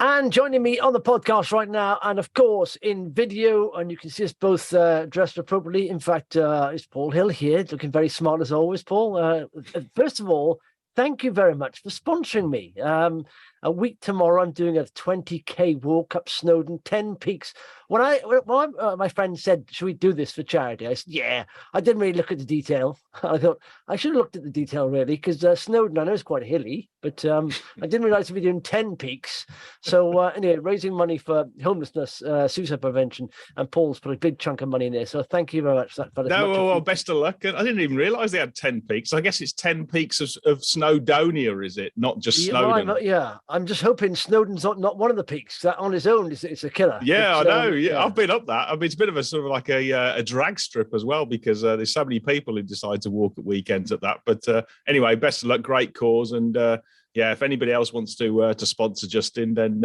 And joining me on the podcast right now, and of course in video, and you can see us both dressed appropriately. In fact, it's Paul Hill here, looking very smart as always, Paul. First of all, thank you very much for sponsoring me. A week tomorrow, I'm doing a 20K walk up Snowdon, 10 peaks. When my friend said, should we do this for charity? I said, yeah. I didn't really look at the detail. I thought I should have looked at the detail really, because Snowdon, I know, is quite hilly, but I didn't realize we'd be doing 10 peaks. So anyway, raising money for homelessness, suicide prevention, and Paul's put a big chunk of money in there. So thank you very much for that. Well, best of luck. I didn't even realize they had 10 peaks. I guess it's 10 peaks of Snowdonia, is it? Not just Snowdon. Well, I'm just hoping Snowdon's not one of the peaks. That on its own it's a killer. Yeah, but, I know. Yeah, I've been up that. I mean, it's a bit of a sort of like a drag strip as well, because there's so many people who decide to walk at weekends at that. But anyway, best of luck. Great cause. And yeah, if anybody else wants to sponsor Justin, then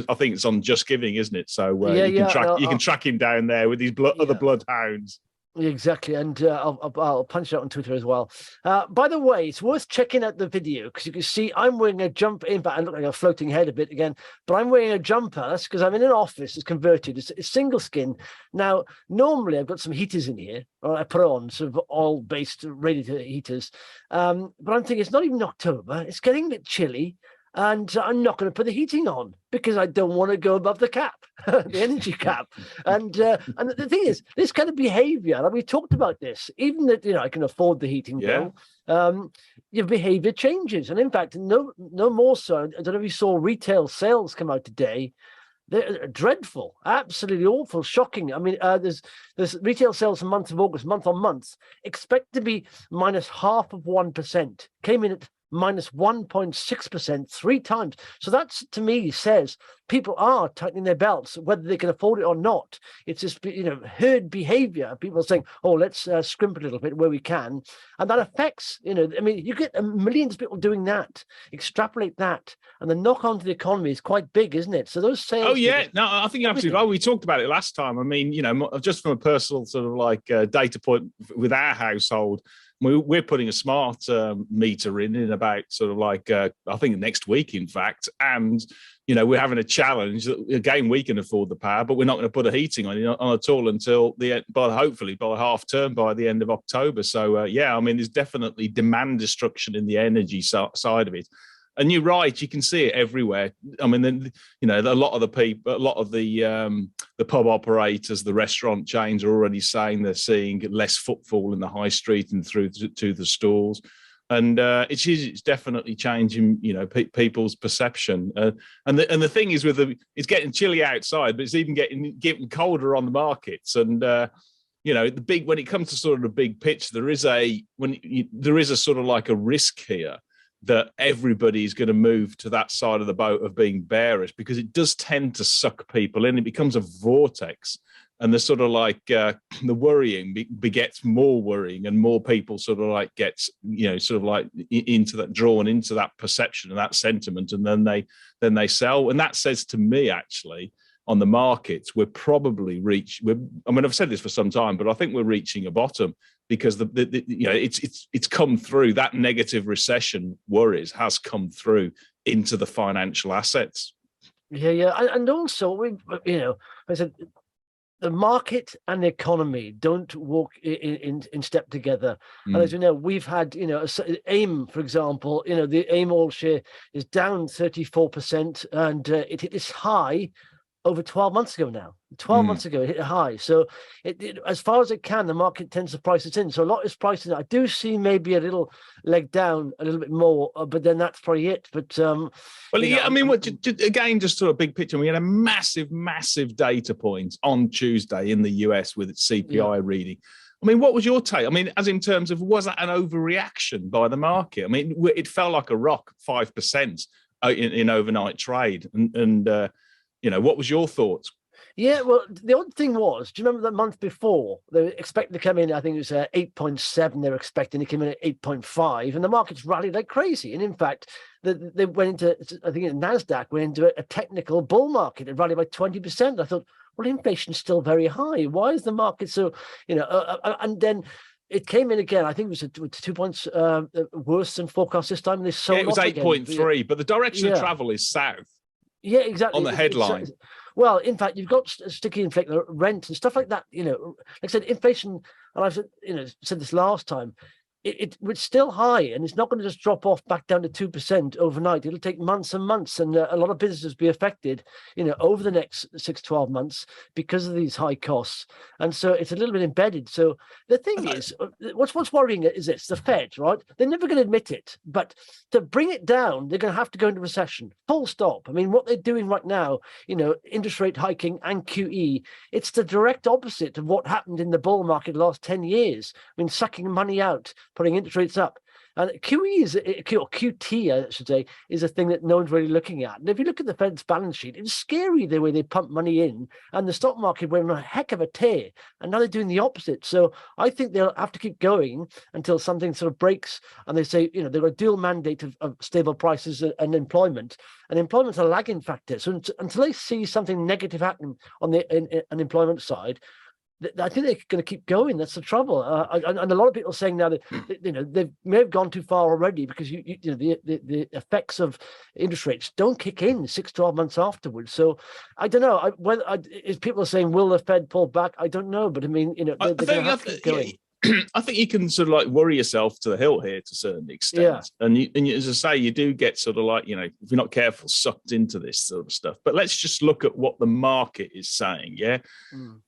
I think it's on Just Giving, isn't it? So you can track him down there with his other bloodhounds. Exactly, and I'll punch it out on Twitter as well. By the way, it's worth checking out the video, because you can see I'm wearing a jumper. In fact, I look like a floating head a bit again, but I'm wearing a jumper. That's because I'm in an office. It's converted. It's single skin. Now, normally I've got some heaters in here, or I put on sort of oil-based radiator heaters. But I'm thinking it's not even October. It's getting a bit chilly. And I'm not going to put the heating on because I don't want to go above the cap, the energy cap. And the thing is, this kind of behavior, like we talked about this, even that, I can afford the heating bill, your behavior changes. And in fact, no more so. I don't know if you saw retail sales come out today. They're dreadful, absolutely awful, shocking. I mean, there's retail sales for the month of August, month on month, expect to be minus 0.5%. Came in at minus 1.6%, 3 times. So that's, to me, says people are tightening their belts, whether they can afford it or not. It's just, herd behavior. People are saying, oh, let's scrimp a little bit where we can. And that affects, I mean, you get millions of people doing that, extrapolate that, and the knock on to the economy is quite big, isn't it? So those sales. Oh, yeah. No, I think you're absolutely right. We talked about it last time. I mean, just from a personal sort of like data point with our household, we're putting a smart meter in about sort of like, I think next week, in fact. And, we're having a challenge that, again, we can afford the power, but we're not going to put a heating on at all until hopefully by half term, by the end of October. So, yeah, I mean, there's definitely demand destruction in the energy side of it. And you're right, you can see it everywhere. I mean, a lot of the people, a lot of the pub operators, the restaurant chains are already saying they're seeing less footfall in the high street and through to the stores. And it's definitely changing, people's perception. And the thing is, it's getting chilly outside, but it's even getting colder on the markets. And when it comes to sort of the big pitch, there is a sort of like a risk here that everybody's going to move to that side of the boat of being bearish, because it does tend to suck people in. It becomes a vortex, and the sort of like the worrying begets more worrying, and more people sort of like gets sort of like drawn into that perception and that sentiment, and then they sell. And that says to me, actually, on the markets, we're probably I've said this for some time, but I think we're reaching a bottom, because it's come through. That negative recession worries has come through into the financial assets. Yeah, and also I said the market and the economy don't walk in step together. And as you know, we've had AIM, for example. The AIM all share is down 34%, and it hit its high over 12 months ago now. 12 months ago, it hit a high. So as far as it can, the market tends to price it in. So a lot is priced in. I do see maybe a little leg down a little bit more, but then that's probably it. But I mean, again, just sort of big picture, we had a massive data point on Tuesday in the US with its CPI reading. I mean, what was your take? I mean, as in terms of, was that an overreaction by the market? I mean, it fell like a rock, 5% in overnight trade. And what was your thoughts? Yeah, well, the odd thing was, do you remember the month before? They were expecting to come in, I think it was 8.7 they were expecting. It came in at 8.5, and the markets rallied like crazy. And in fact, they went into, I think NASDAQ went into a technical bull market. It rallied by 20%. I thought, well, inflation's still very high. Why is the market so, and then it came in again. I think it was 2 points worse than forecast this time. And it was 8.3, but the direction of travel is south. Yeah, exactly. on the headline. Well, in fact, you've got sticky inflation, rent and stuff like that. Like I said, inflation, and I've said this last time. It's still high, and it's not going to just drop off back down to 2% overnight. It'll take months and months, and a lot of businesses will be affected, over the next 6-12 months because of these high costs. And so it's a little bit embedded. So the thing is, what's worrying is this: the Fed, right? They're never going to admit it, but to bring it down, they're going to have to go into recession. Full stop. I mean, what they're doing right now, interest rate hiking and QE, it's the direct opposite of what happened in the bull market the last 10 years. I mean, sucking money out, putting interest rates up. And QE or QT, I should say, is a thing that no one's really looking at. And if you look at the Fed's balance sheet, it's scary the way they pump money in, and the stock market went on a heck of a tear. And now they're doing the opposite. So I think they'll have to keep going until something sort of breaks, and they say, they've got a dual mandate of stable prices and employment. And employment's a lagging factor. So until they see something negative happen on the unemployment side, I think they're going to keep going. That's the trouble. And a lot of people are saying now that they may have gone too far already, because the effects of interest rates don't kick in 6-12 months afterwards. So I don't know whether if people are saying, will the Fed pull back? I don't know, but I mean, they're going to have to keep going. I think you can sort of like worry yourself to the hilt here to a certain extent. Yeah. And as I say, you do get sort of like, if you're not careful, sucked into this sort of stuff. But let's just look at what the market is saying. Yeah.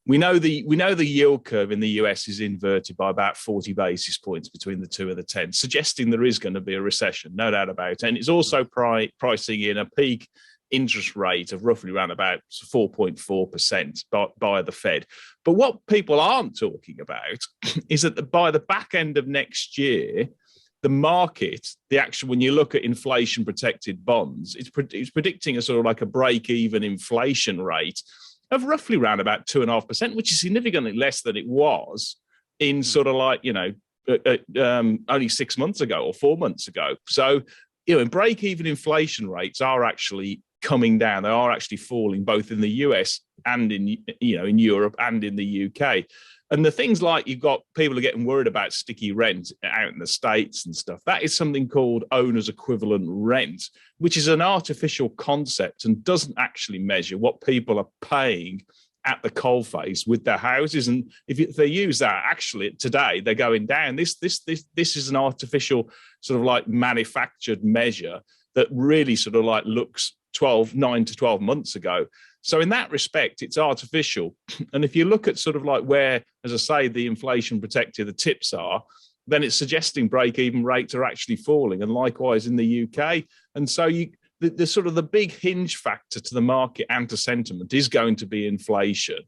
We know the yield curve in the US is inverted by about 40 basis points between the 2 and the 10, suggesting there is going to be a recession, no doubt about it. And it's also pricing in a peak interest rate of roughly around about 4.4% by the Fed. But what people aren't talking about is that by the back end of next year, the market, when you look at inflation protected bonds, it's predicting a sort of like a break-even inflation rate of roughly around about 2.5%, which is significantly less than it was in sort of like, only 6 months ago or 4 months ago. So, and break-even inflation rates are actually coming down. They are actually falling both in the US and in Europe and in the UK. And the things like you've got people are getting worried about sticky rent out in the States and stuff. That is something called owner's equivalent rent, which is an artificial concept and doesn't actually measure what people are paying at the coalface with their houses. And if they use that, actually today they're going down. This is an artificial sort of like manufactured measure that really sort of like looks 9 to 12 months ago. So in that respect, it's artificial. And if you look at sort of like where, as I say, the inflation protected, the tips are, then it's suggesting break-even rates are actually falling, and likewise in the UK. And so the sort of the big hinge factor to the market and to sentiment is going to be inflation.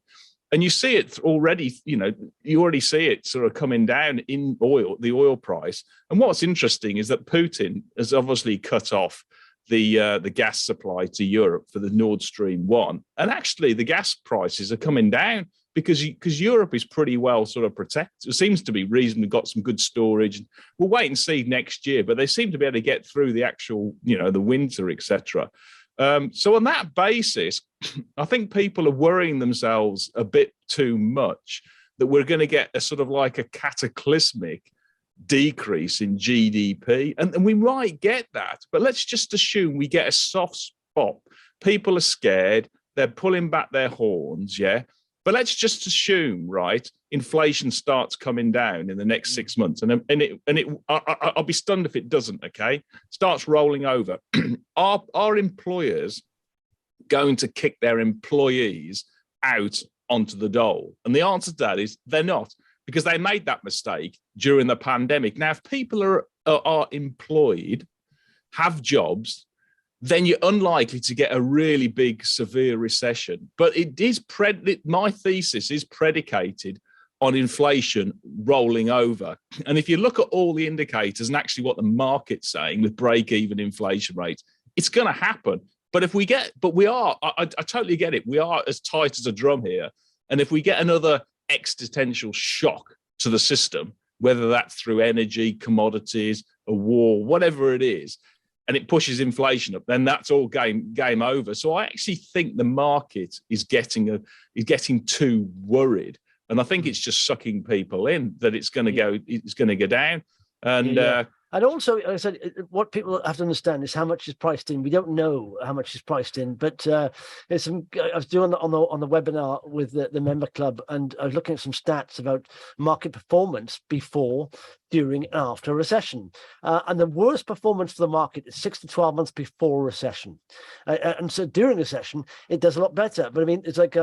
And you see it already, you already see it sort of coming down in the oil price. And what's interesting is that Putin has obviously cut off the gas supply to Europe for the Nord Stream 1. And actually the gas prices are coming down because Europe is pretty well sort of protected. It seems to be reasonably got some good storage. We'll wait and see next year, but they seem to be able to get through the actual, the winter, etc. So on that basis, I think people are worrying themselves a bit too much that we're going to get a sort of like a cataclysmic decrease in GDP. And we might get that, but let's just assume we get a soft spot. People are scared. They're pulling back their horns, yeah? But let's just assume, right, inflation starts coming down in the next 6 months. I'll be stunned if it doesn't, okay? Starts rolling over. Are employers going to kick their employees out onto the dole? And the answer to that is they're not, because they made that mistake during the pandemic. Now, if people are employed, have jobs, then you're unlikely to get a really big, severe recession. But my thesis is predicated on inflation rolling over. And if you look at all the indicators and actually what the market's saying with break-even inflation rates, it's going to happen. But I totally get it. We are as tight as a drum here. And if we get another existential shock to the system, whether that's through energy, commodities, a war, whatever it is, and it pushes inflation up, then that's all game over. So I actually think the market is getting too worried, and I think it's just sucking people in that it's going to go down. And And also, like I said, what people have to understand is how much is priced in. We don't know how much is priced in, but there's some. I was doing on the webinar with the member club, and I was looking at some stats about market performance before, during, and after a recession. And the worst performance for the market is 6 to 12 months before a recession, and so during a recession it does a lot better. But I mean, it's like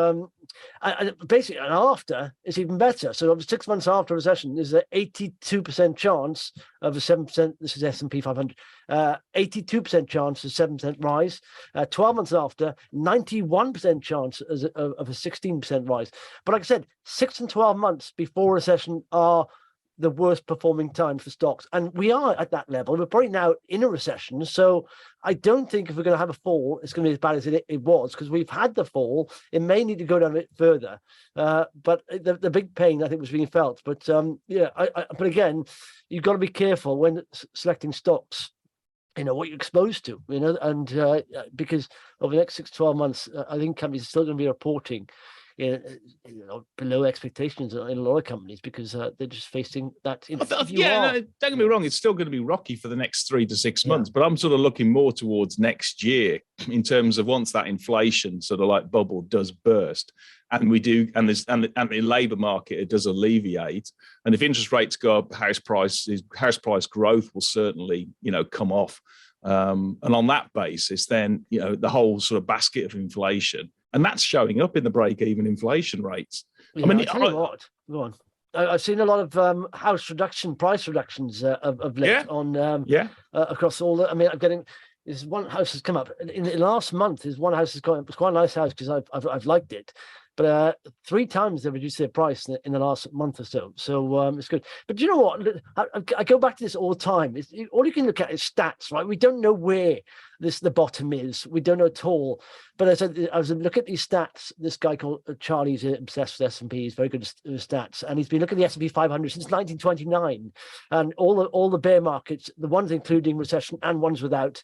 basically, and after it's even better. So 6 months after a recession, there's an 82% chance of a 7%. This is S&P 500. 82% chance of 7% rise. 12 months after, 91% chance of a 16% rise. But like I said, 6 and 12 months before recession are the worst performing time for stocks, and we are at that level. We're probably now in a recession, so I don't think if we're going to have a fall, it's going to be as bad as it was, because we've had the fall. It may need to go down a bit further, but the big pain, I think, was being felt. But yeah, but again, you've got to be careful when selecting stocks, what you're exposed to, and because over the next 6 to 12 months, I think companies are still going to be reporting below expectations in a lot of companies, because they're just facing that. No, don't get me wrong, it's still going to be rocky for the next 3 to 6 months, but I'm sort of looking more towards next year in terms of once that inflation sort of like bubble does burst, and the labour market, it does alleviate, and if interest rates go up, house price growth will certainly come off, and on that basis, then the whole sort of basket of inflation. And that's showing up in the break-even inflation rates. Yeah, I mean, tell you what, go on. I've seen a lot of price reductions of late across all the. I mean, I'm getting. There's one house has come up in the last month. There's one house has gone. It's quite a nice house because I've liked it, but 3 times they reduced their price in the last month or so. So it's good. But you know what? I go back to this all the time. All you can look at is stats, right? We don't know where the bottom is. We don't know at all. But I was looking at these stats. This guy called Charlie's obsessed with S&P. He's very good at stats, and he's been looking at the S&P 500 since 1929, and all the bear markets, the ones including recession and ones without.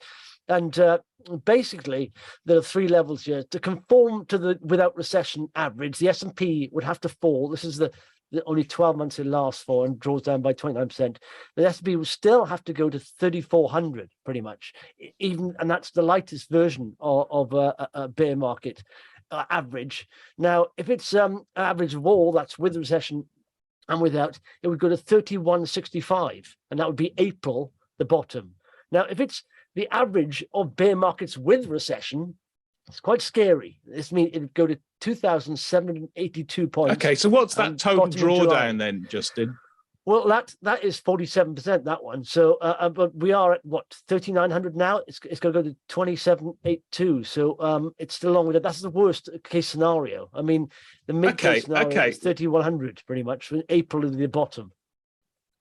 And basically, there are 3 levels here. To conform to the without recession average, the S&P would have to fall. This is the only 12 months it lasts for, and draws down by 29%. The S&P will still have to go to 3,400 pretty much, and that's the lightest version of a bear market average. Now, if it's average of all, that's with recession and without, it would go to 3,165, and that would be April, the bottom. Now, if it's the average of bear markets with recession, it's quite scary. This means it would go to 2,782 points. Okay, so what's that total drawdown then, Justin? Well, that is 47%, that one. So, but we are at what, 3,900 now? It's going to go to 2,782. So, it's still a long way. That's the worst case scenario. I mean, the mid case scenario is 3,100 pretty much. April is the bottom.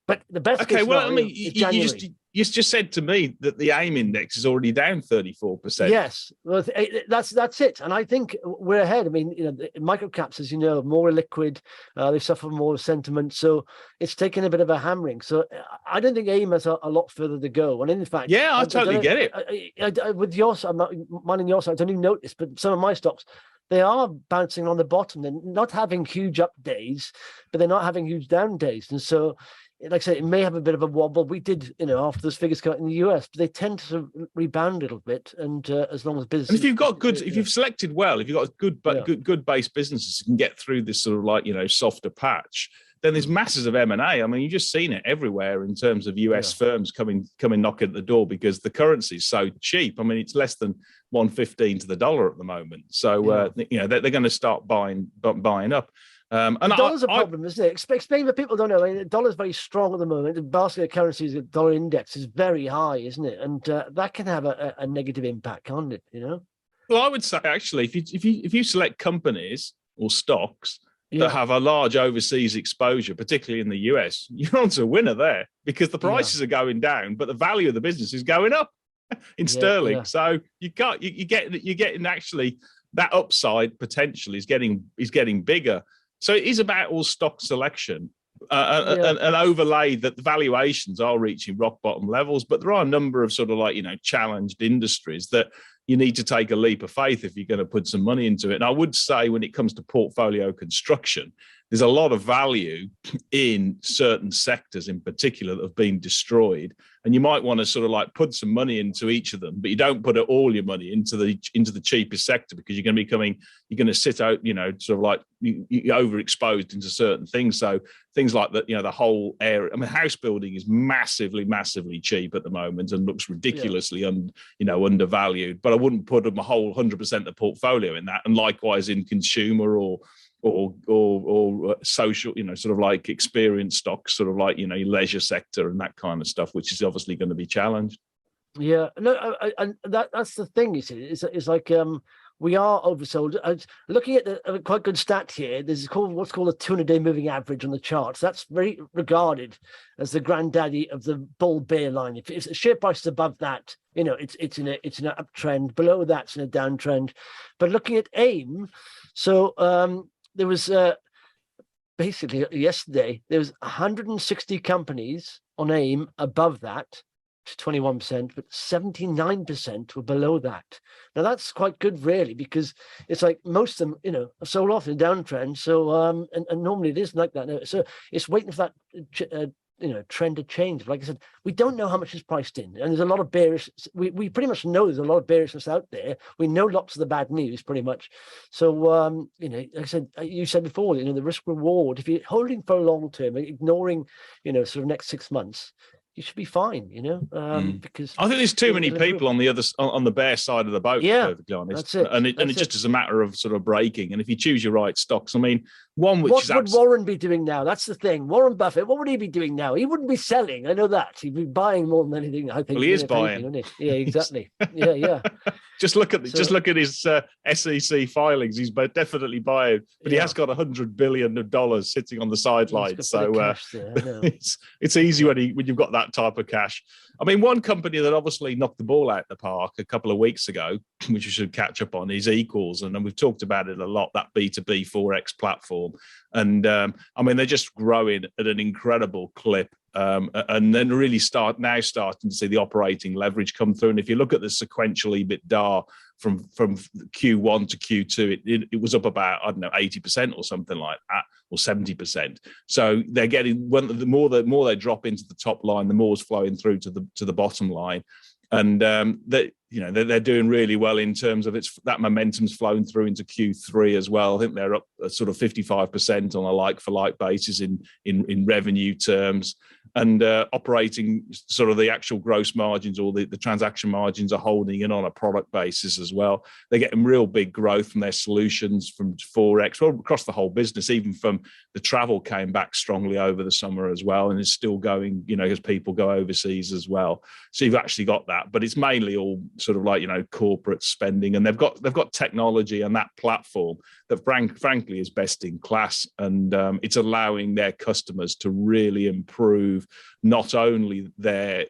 But the best case scenario is January. You just said to me that the AIM index is already down 34%. Yes, well, that's it. And I think we're ahead. I mean, the micro caps, as you know, more illiquid. They suffer more sentiment, so it's taken a bit of a hammering. So I don't think AIM has a lot further to go. And in fact, I totally get it. With yours, I'm not minding yours. I don't even notice, but some of my stocks, they are bouncing on the bottom. They're not having huge up days, but they're not having huge down days. And so, like I said, it may have a bit of a wobble. We did, after those figures come out in the US, but they tend to rebound a little bit. And as long as business, and if you've got if you've selected well, if you've got good base businesses who can get through this sort of like softer patch, then there's masses of M&A. I mean, you've just seen it everywhere in terms of US firms coming knocking at the door because the currency is so cheap. I mean, it's less than 115 to the dollar at the moment. So they're going to start buying up. And the dollar's a problem, isn't it? Explain for people don't know. I mean, the dollar's very strong at the moment. The basket of currencies, the dollar index is very high, isn't it? And that can have a negative impact, can't it? Well, I would say actually, if you select companies or stocks that have a large overseas exposure, particularly in the US, you're onto a winner there because the prices are going down, but the value of the business is going up in sterling. Yeah. So you're getting actually that upside potential is getting bigger. So it is about all stock selection and overlay that the valuations are reaching rock bottom levels, but there are a number of sort of like, challenged industries that you need to take a leap of faith if you're going to put some money into it. And I would say when it comes to portfolio construction, there's a lot of value in certain sectors in particular that have been destroyed. And you might want to sort of like put some money into each of them, but you don't put all your money into the cheapest sector, because you're going to sit out, sort of like you're overexposed into certain things. So things like that, the whole area. I mean, house building is massively, massively cheap at the moment and looks ridiculously, undervalued. But I wouldn't put a whole 100% of the portfolio in that. And likewise in consumer or social, sort of like experience stocks, sort of like, leisure sector and that kind of stuff, which is obviously going to be challenged. Yeah, no, that's the thing. You see, it's like we are oversold. Looking at a quite good stat here, there's what's called a 200-day moving average on the charts. That's very regarded as the granddaddy of the bull bear line. If the share price is above that, it's in an uptrend. Below that's in a downtrend. But looking at AIM, so there was basically yesterday there was 160 companies on AIM above that, to 21%, but 79% were below that. Now that's quite good, really, because it's like most of them, are sold off in a downtrend. So and normally it isn't like that. So it's waiting for that trend to change. Like I said, we don't know how much is priced in, and there's a lot of bearish. We pretty much know there's a lot of bearishness out there. We know lots of the bad news, pretty much. So like I said, you said before, the risk reward. If you're holding for a long term, ignoring, sort of next 6 months, you should be fine, because I think there's too many people on the bear side of the boat. Yeah, to be perfectly honest, that's it. And it just is a matter of sort of breaking. And if you choose your right stocks, I mean, what would Warren be doing now? That's the thing. Warren Buffett, what would he be doing now? He wouldn't be selling. I know that. He'd be buying more than anything. I think. Well, he is buying. Wouldn't he? Yeah, exactly. yeah. Just look at his SEC filings. He's definitely buying, but he has got $100 billion sitting on the sidelines. So it's easy when you've got that type of cash. I mean, one company that obviously knocked the ball out of the park a couple of weeks ago, which you should catch up on, is EQLS, and we've talked about it a lot. That B2B Forex platform, and I mean, they're just growing at an incredible clip. And then really starting to see the operating leverage come through. And if you look at the sequential EBITDA from Q1 to Q2, it was up about, 80% or something like that, or 70%. So they're getting, the more they drop into the top line, the more is flowing through to the bottom line. And they're doing really well in terms of that momentum's flowing through into Q3 as well. I think they're up sort of 55% on a like-for-like basis in revenue terms, and operating sort of the actual gross margins or the transaction margins are holding in on a product basis as well. They're getting real big growth from their solutions, from Forex, well, across the whole business. Even from the travel came back strongly over the summer as well, and is still going, as people go overseas as well. So you've actually got that, but it's mainly all sort of like, corporate spending, and they've got technology and that platform that frankly is best in class, and it's allowing their customers to really improve not only their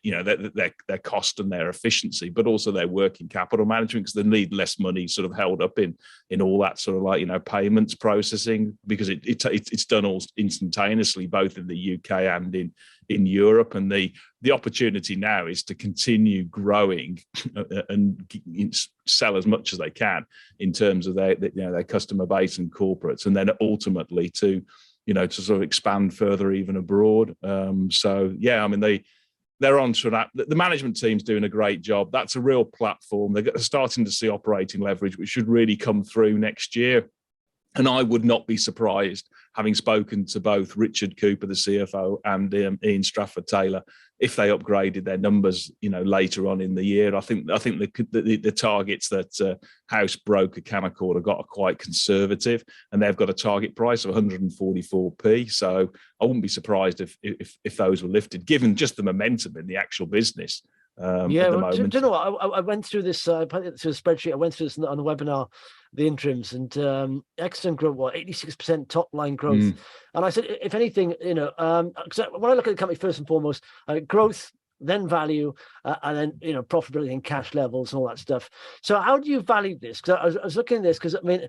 cost and their efficiency, but also their working capital management, because they need less money sort of held up in all that sort of like payments processing, because it's done all instantaneously, both in the UK and in Europe. And the opportunity now is to continue growing and sell as much as they can in terms of their customer base and corporates, and then ultimately to sort of expand further even abroad. So yeah, I mean, they're on to that. The management team's doing a great job. That's a real platform. They're starting to see operating leverage, which should really come through next year. And I would not be surprised, having spoken to both Richard Cooper, the CFO, and Ian Strafford-Taylor, if they upgraded their numbers, later on in the year. I think the targets that house broker Canaccord have got are quite conservative, and they've got a target price of 144p. So I wouldn't be surprised if those were lifted, given just the momentum in the actual business. At the moment. Do you know what? I went through this. I put it through a spreadsheet. I went through this on the webinar, the interims, and excellent growth. 86% top line growth. And I said, if anything, because when I look at the company, first and foremost, growth, then value, and then profitability and cash levels and all that stuff. So how do you value this? Because I was looking at this, because I mean,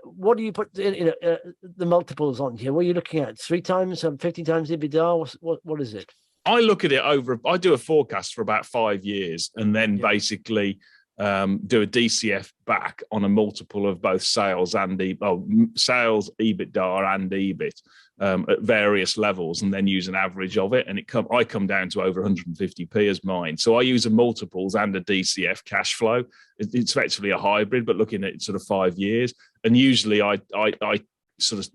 what do you put the multiples on here? What are you looking at? 3 times, 50 times EBITDA? What is it? I look at it I do a forecast for about 5 years, and then basically do a DCF back on a multiple of both sales and sales, EBITDA, and EBIT at various levels, and then use an average of it. And I come down to over 150p as mine. So I use a multiples and a DCF cash flow. It's effectively a hybrid, but looking at sort of 5 years. And usually I sort of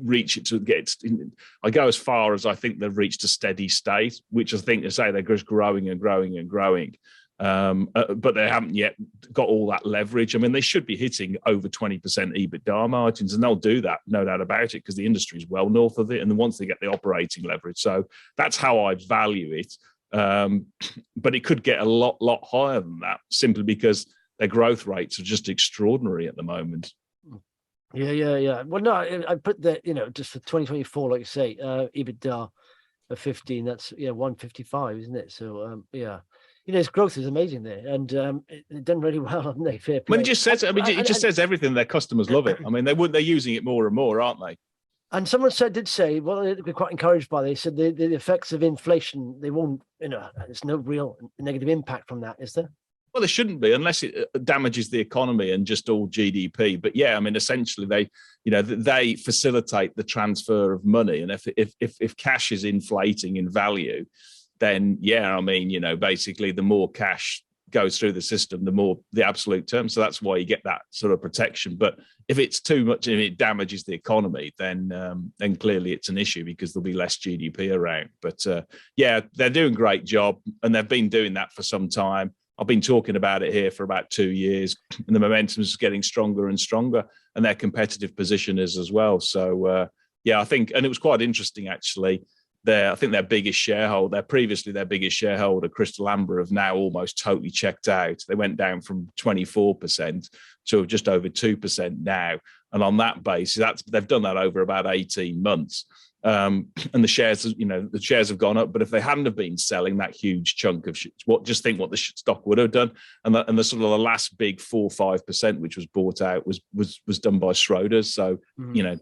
reach it to get. I go as far as I think they've reached a steady state, which I think, to say, they're just growing and growing and growing. But they haven't yet got all that leverage. I mean, they should be hitting over 20% EBITDA margins, and they'll do that, no doubt about it, because the industry is well north of it. And then once they get the operating leverage, so that's how I value it. But it could get a lot higher than that, simply because their growth rates are just extraordinary at the moment. Yeah. Well, no, I put that, just for 2024, like you say, EBITDA of 15. That's 155, isn't it? So yeah. His growth is amazing there, and it's done really well, haven't they? Fair play. Well, it just says, it just says everything. Their customers love it. I mean, they're using it more and more, aren't they? And someone did say, well, they're quite encouraged by this. Said the effects of inflation, they won't, there's no real negative impact from that, is there? Well, there shouldn't be, unless it damages the economy and just all GDP. But yeah, I mean, essentially they facilitate the transfer of money, and if cash is inflating in value, then yeah, I mean, basically the more cash goes through the system, the more the absolute term. So that's why you get that sort of protection. But if it's too much and it damages the economy, then clearly it's an issue, because there'll be less GDP around. But yeah, they're doing a great job, and they've been doing that for some time. I've been talking about it here for about 2 years, and the momentum is getting stronger and stronger, and their competitive position is as well. So yeah, I think, and it was quite interesting actually. I think their biggest shareholder, previously their biggest shareholder, Crystal Amber, have now almost totally checked out. They went down from 24% to just over 2% now. And on that basis, they've done that over about 18 months. And the shares, the shares have gone up. But if they hadn't have been selling that huge chunk of just think what the stock would have done. And the sort of the last big 4-5%, which was bought out, was done by Schroders. So,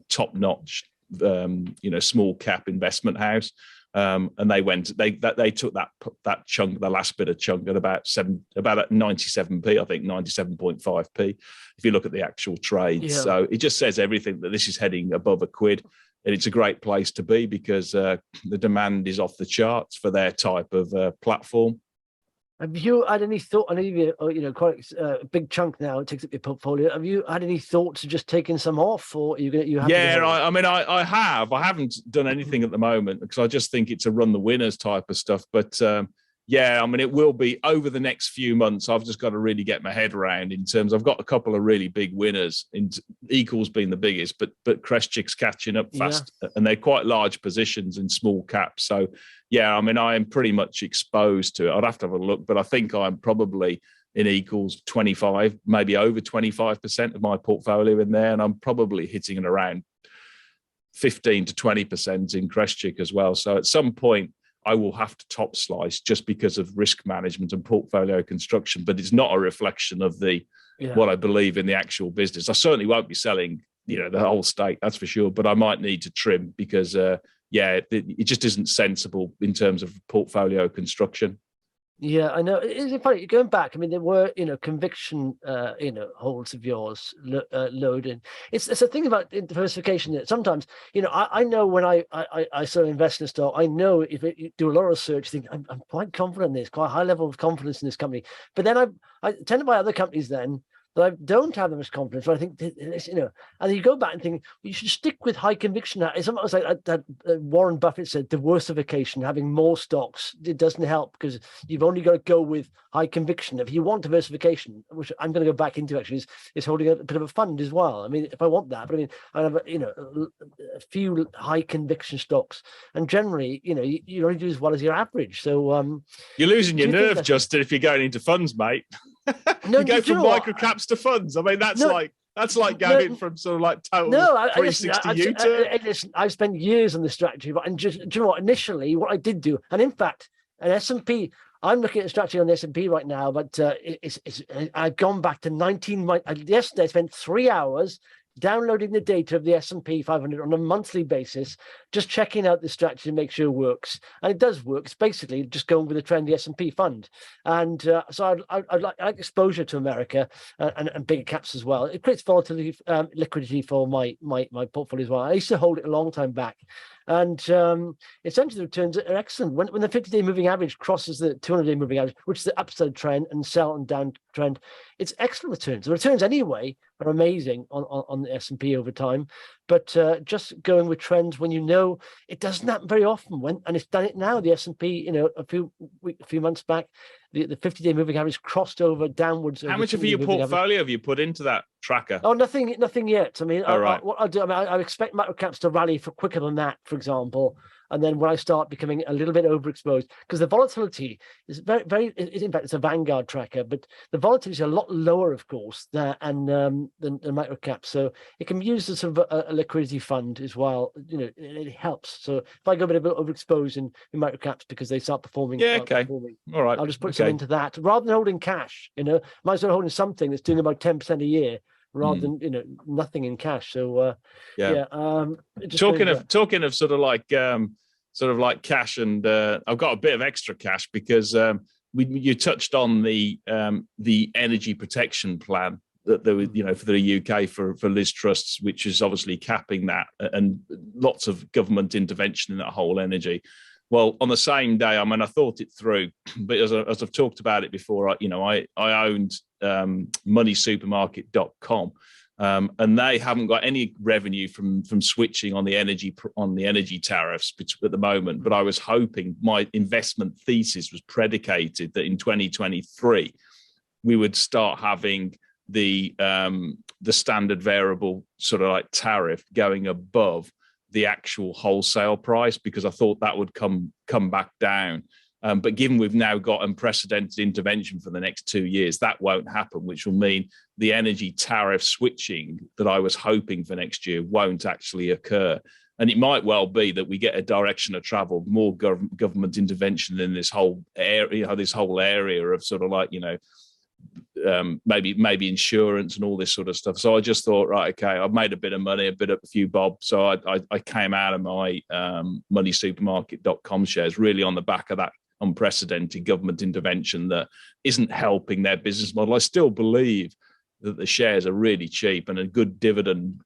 top notch. Small cap investment house, and they took that chunk, the last bit of chunk, at about 97p, I think 97.5p, if you look at the actual trade. Yeah. So it just says everything, that this is heading above a quid, and it's a great place to be, because the demand is off the charts for their type of platform. Have you had any thought? I know you're quite a big chunk now. It takes up your portfolio. Have you had any thoughts of just taking some off, or are you going to? Yeah, I mean, I have. I haven't done anything at the moment, because I just think it's a run the winners type of stuff. But yeah, I mean, it will be over the next few months. I've just got to really get my head around, in terms. I've got a couple of really big winners, in Equals being the biggest, but Crestchick's catching up fast, and they're quite large positions in small caps. So yeah, I mean, I am pretty much exposed to it. I'd have to have a look, but I think I'm probably in Equals 25, maybe over 25% of my portfolio in there, and I'm probably hitting it around 15 to 20% in Crestchick as well. So at some point, I will have to top slice, just because of risk management and portfolio construction, but it's not a reflection of what I believe in the actual business. I certainly won't be selling, the whole stake, that's for sure, but I might need to trim, because it just isn't sensible in terms of portfolio construction. Yeah, I know. It's funny going back. I mean, there were, conviction, holds of yours loaded. It's a thing about diversification that sometimes, I know when I sort of invest in a stock, I know if you do a lot of research, think I'm quite confident in this, quite a high level of confidence in this company. But then I tend to buy other companies then that I don't have that much confidence. But I think, and then you go back and think, well, you should stick with high conviction. It's almost like that Warren Buffett said, diversification, having more stocks, it doesn't help, because you've only got to go with high conviction. If you want diversification, which I'm going to go back into actually, is holding a bit of a fund as well. I mean, if I want that, but I mean, I have a few high conviction stocks, and generally, you only do as well as your average. So you're losing your nerve, Justin, if you're going into funds, mate. No, you go from microcaps to funds. I mean, that's like going from sort of like total 360 U-turn. I've spent years on this strategy, and just, do you know what? Initially, what I did do, and in fact, an S&P. I'm looking at a strategy on the S&P right now, but I've gone back to 19. Yesterday, I spent 3 hours downloading the data of the S&P 500 on a monthly basis, just checking out the strategy to make sure it works. And it does work. It's basically just going with the trend, the S&P fund. And so I'd like exposure to America and bigger caps as well. It creates volatility, liquidity for my portfolio as well. I used to hold it a long time back. And essentially the returns are excellent. When the 50-day moving average crosses the 200-day moving average, which is the upside trend and sell and down trend, it's excellent returns. The returns anyway are amazing on the S&P over time. But just going with trends when you know it doesn't happen very often, and it's done it now. The S&P, a few months back, the 50-day moving average crossed over downwards. How much of your portfolio have you put into that tracker? Oh, nothing yet. I mean, right. what I'll do, I expect macro caps to rally for quicker than that, for example. And then when I start becoming a little bit overexposed, because the volatility is very, in fact, it's a Vanguard tracker, but the volatility is a lot lower, of course, than micro caps. So it can be used as sort of a liquidity fund as well. It helps. So if I go a bit overexposed in micro caps because they start performing, all right, I'll just put some into that rather than holding cash. Might as well holding something that's doing about 10% a year, rather than nothing in cash. So talking of sort of like cash, and I've got a bit of extra cash because you touched on the energy protection plan that there was, for the UK for Liz Trusts, which is obviously capping that, and lots of government intervention in that whole energy. Well, on the same day, I thought it through, but as I've talked about it before, I owned MoneySupermarket.com, and they haven't got any revenue from switching on the energy tariffs at the moment. But I was hoping, my investment thesis was predicated that in 2023 we would start having the standard variable sort of like tariff going above the actual wholesale price, because I thought that would come back down. But given we've now got unprecedented intervention for the next 2 years, that won't happen, which will mean the energy tariff switching that I was hoping for next year won't actually occur. And it might well be that we get a direction of travel, more government intervention in this whole area, of sort of like, maybe insurance and all this sort of stuff. So I just thought, right, okay, I've made a bit of money, a few bob. So I came out of my MoneySupermarket.com shares really on the back of that unprecedented government intervention that isn't helping their business model. I still believe that the shares are really cheap and a good dividend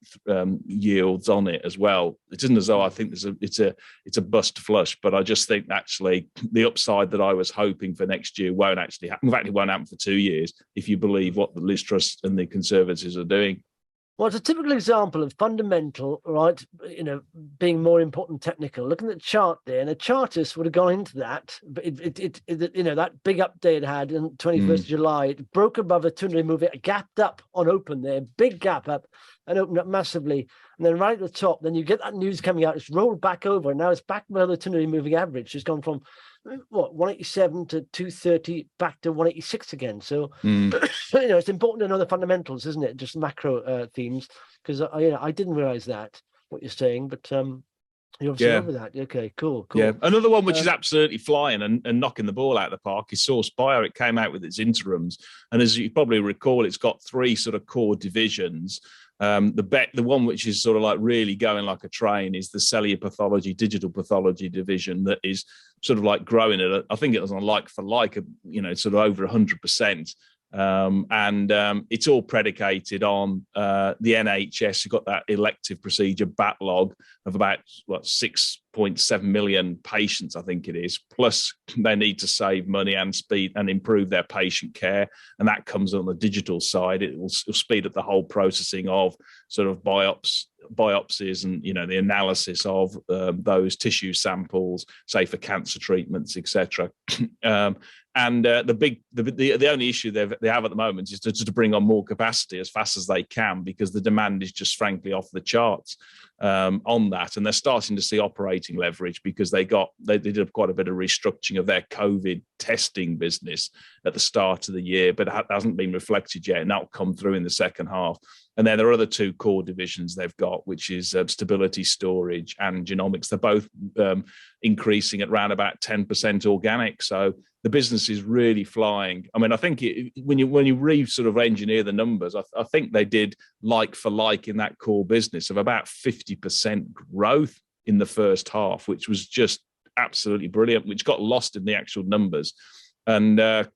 yields on it as well. It isn't as though I think it's a bust flush, but I just think actually the upside that I was hoping for next year won't actually happen. In fact, it won't happen for 2 years if you believe what the Liz Truss and the Conservatives are doing. Well, it's a typical example of fundamental, right? Being more important than technical. Looking at the chart there, and a chartist would have gone into that, but that big up day it had on 21st of July, it broke above a 200-day moving, it gapped up on open there, big gap up, and opened up massively. And then right at the top, then you get that news coming out. It's rolled back over, and now it's back below the 200-day moving average. It's gone from 187 to 230 back to 186 again. So it's important to know the fundamentals, isn't it? Just macro themes, because I didn't realize that what you're saying, but you obviously over that. Okay, cool. Yeah, another one which is absolutely flying and knocking the ball out of the park is Source Bio. It came out with its interims, and as you probably recall, it's got 3 sort of core divisions. The one which is sort of like really going like a train is the cellular pathology, digital pathology division that is sort of like growing at, I think it was on like for like, sort of over 100%. And it's all predicated on the NHS. You've got that elective procedure backlog of about 6.7 million patients, I think it is. Plus, they need to save money and speed and improve their patient care, and that comes on the digital side. It will speed up the whole processing of sort of biopsies and the analysis of those tissue samples, say for cancer treatments, etc. And the only issue they have at the moment is to bring on more capacity as fast as they can, because the demand is just frankly off the charts on that. And they're starting to see operating leverage because they did quite a bit of restructuring of their COVID testing business at the start of the year, but it hasn't been reflected yet, and that'll come through in the second half. And then there are other two core divisions they've got, which is stability storage and genomics. They're both increasing at around about 10% organic. So the business is really flying. I mean, I think when you sort of engineer the numbers, I think they did like for like in that core business of about 50% growth in the first half, which was just absolutely brilliant, which got lost in the actual numbers. And to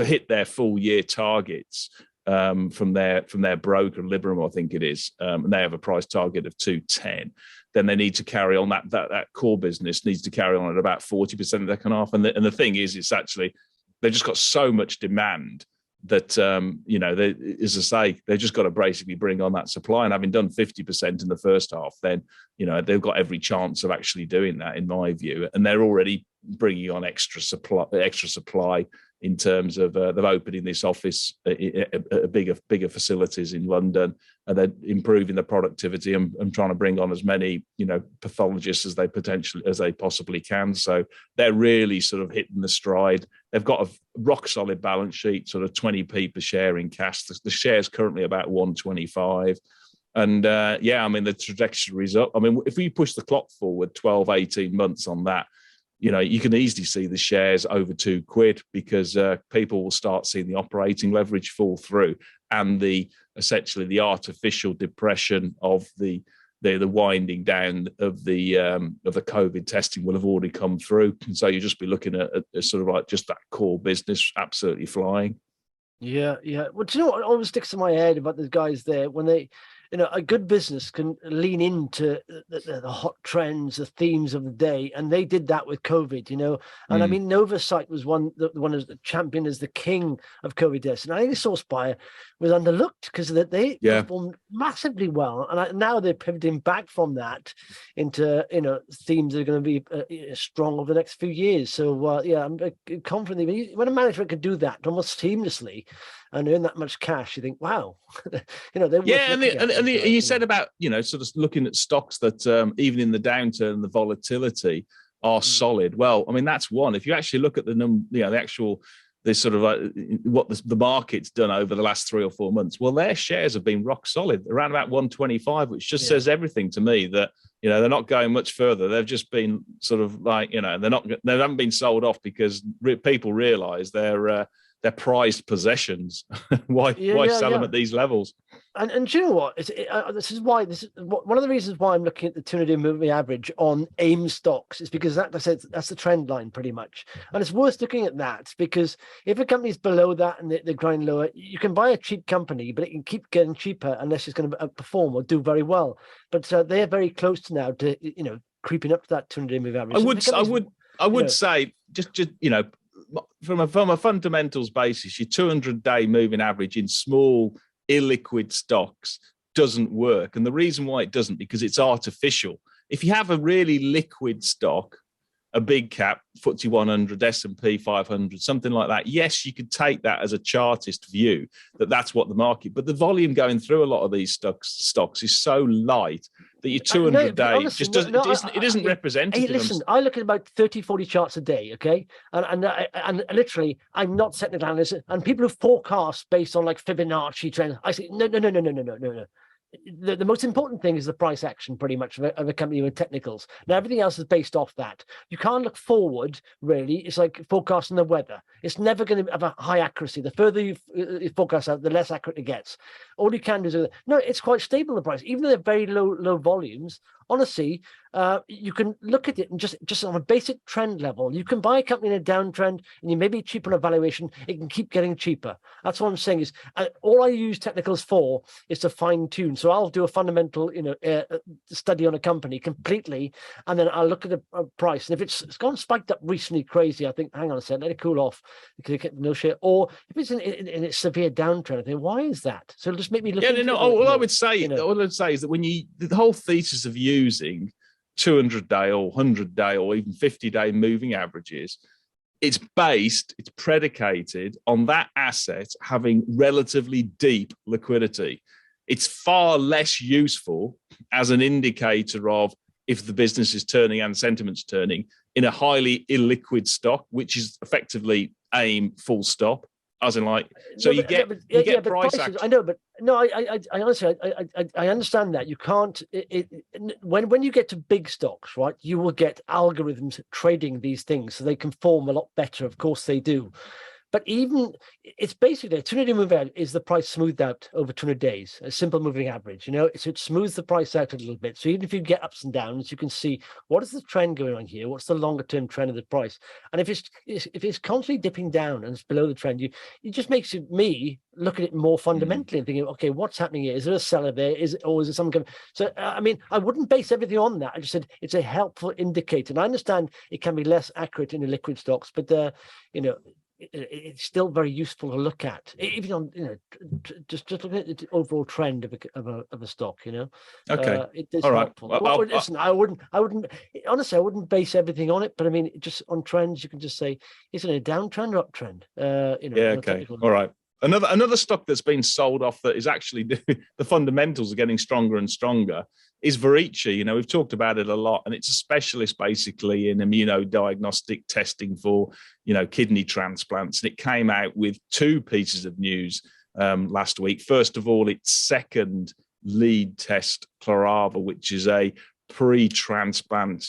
hit their full year targets from their broker, Liberum, I think it is, and they have a price target of 210. Then they need to carry on that core business needs to carry on at about 40% of their half. And the thing is, it's actually they've just got so much demand that as I say, they've just got to basically bring on that supply. And having done 50% in the first half, then they've got every chance of actually doing that, in my view. And they're already bringing on extra supply in terms of they're opening this office at bigger facilities in London, and they're improving the productivity and trying to bring on as many pathologists as they possibly can. So they're really sort of hitting the stride. They've got a rock solid balance sheet, sort of 20p per share in cash. The share's currently about 125. And I mean, the trajectory is up. I mean, if we push the clock forward 12, 18 months on that, you can easily see the shares over £2 because people will start seeing the operating leverage fall through, and essentially the artificial depression of the winding down of the COVID testing will have already come through. And so you'll just be looking at sort of like just that core business absolutely flying. Yeah. Well, do you know what always sticks in my head about the guys there when they, a good business can lean into the hot trends, the themes of the day, and they did that with COVID. And I mean, Novacyt was one as the champion, as the king of COVID tests, and I think SourceBuyer was underlooked because they performed massively well, and now they're pivoting back from that into themes that are going to be strong over the next few years. So I'm confident when a management can do that almost seamlessly and earn that much cash, you think, wow, they're and you said about sort of looking at stocks that even in the downturn, the volatility are solid. Well, I mean, that's one. If you actually look at the sort of what the market's done over the last 3 or 4 months, well, their shares have been rock solid around about 125, which just says everything to me that they're not going much further. They've just been sort of like they haven't been sold off because people realise they're prized possessions. Why sell them at these levels? And do you know what? This is one of the reasons why I'm looking at the 200-day moving average on AIM stocks is because that's the trend line pretty much. And it's worth looking at that because if a company's below that and they're grinding lower, you can buy a cheap company, but it can keep getting cheaper unless it's going to perform or do very well. But they're very close to now to creeping up to that 200-day moving average. I would say just from a fundamentals basis, your 200-day moving average in small illiquid stocks doesn't work. And the reason why it doesn't, because it's artificial. If you have a really liquid stock, a big cap, FTSE 100, S&P 500, something like that, yes, you could take that as a chartist view that's what the market, but the volume going through a lot of these stocks is so light that your 200-day just doesn't, it isn't representative. Hey, listen, I look at about 30, 40 charts a day, okay? And literally, I'm not technical analyst, and people who forecast based on like Fibonacci trends, I say, no. The most important thing is the price action pretty much of a company with technicals. Now, everything else is based off that. You can't look forward, really. It's like forecasting the weather. It's never going to have a high accuracy. The further you forecast out, the less accurate it gets. All you can do is, it's quite stable, the price. Even though they're very low volumes, honestly, you can look at it and just on a basic trend level, you can buy a company in a downtrend and you may be cheaper on a valuation. It can keep getting cheaper. That's what I'm saying is all I use technicals for is to fine tune. So I'll do a fundamental, study on a company completely, and then I'll look at the price. And if it's gone spiked up recently crazy, I think, hang on a second, let it cool off. You get no share. Or if it's in a severe downtrend, I think, why is that? So it'll just make me look. All I would say is that when the whole thesis of using 200-day or 100-day or even 50-day moving averages, it's predicated on that asset having relatively deep liquidity. It's far less useful as an indicator of if the business is turning and sentiment's turning in a highly illiquid stock, which is effectively AIM full stop. As in, like, so No, you but, no, get but, you yeah, get but price prices, action. I know, but no, I honestly, I understand that you can't. When you get to big stocks, right, you will get algorithms trading these things, so they can perform a lot better. Of course, they do. But even it's basically a 200-day moving average is the price smoothed out over 200 days, a simple moving average, so it smooths the price out a little bit. So even if you get ups and downs, you can see what is the trend going on here, what's the longer term trend of the price. And if it's constantly dipping down and it's below the trend, it just makes me look at it more fundamentally and thinking, okay, what's happening here? Is there a seller there? Is it some so I mean, I wouldn't base everything on that. I just said it's a helpful indicator. And I understand it can be less accurate in the liquid stocks, but it's still very useful to look at, even on just looking at the overall trend of a stock. Okay, It is all right. helpful. Well, Listen, I wouldn't honestly, I wouldn't base everything on it, but I mean, just on trends, you can just say, is it a downtrend or uptrend? Yeah, okay, all right. Another stock that's been sold off that is actually the fundamentals are getting stronger and stronger is Verici. We've talked about it a lot, and it's a specialist basically in immunodiagnostic testing for, kidney transplants. And it came out with two pieces of news last week. First of all, its second lead test, Clarava, which is a pre-transplant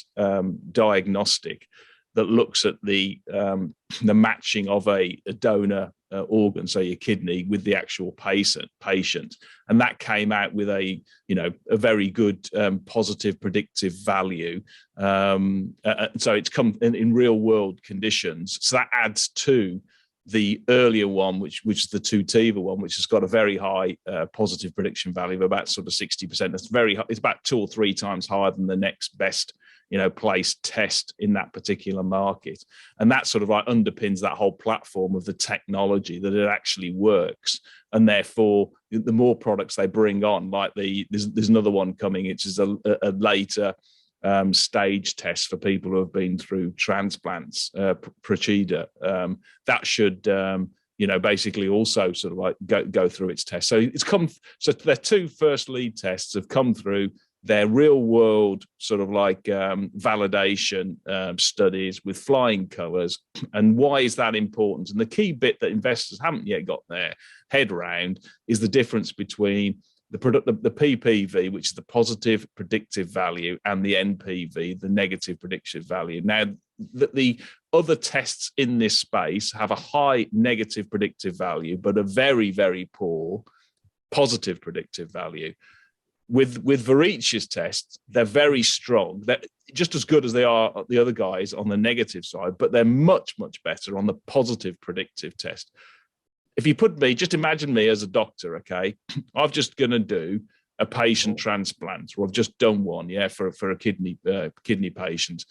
diagnostic that looks at the matching of a donor organ, so your kidney, with the actual patient, and that came out with a very good positive predictive value. So it's come in real world conditions. So that adds to the earlier one, which is the Tutiva one, which has got a very high positive prediction value of about sort of 60%. That's very high. It's about 2 or 3 times higher than the next best placed test in that particular market. And that sort of like underpins that whole platform of the technology, that it actually works. And therefore, the more products they bring on, like there's another one coming, which is a later stage test for people who have been through transplants, Proceda, that should basically also sort of like go through its test. So their 2 first lead tests have come through their real world sort of like validation studies with flying colors. And why is that important? And the key bit that investors haven't yet got their head around is the difference between the PPV, which is the positive predictive value, and the NPV, the negative predictive value. Now, the other tests in this space have a high negative predictive value, but a very, very poor positive predictive value. With Verici's tests, they're very strong. They're just as good as they are the other guys on the negative side, but they're much, much better on the positive predictive test. If you just imagine me as a doctor, okay? I'm just going to do a patient transplant, or I've just done one, for a kidney patient.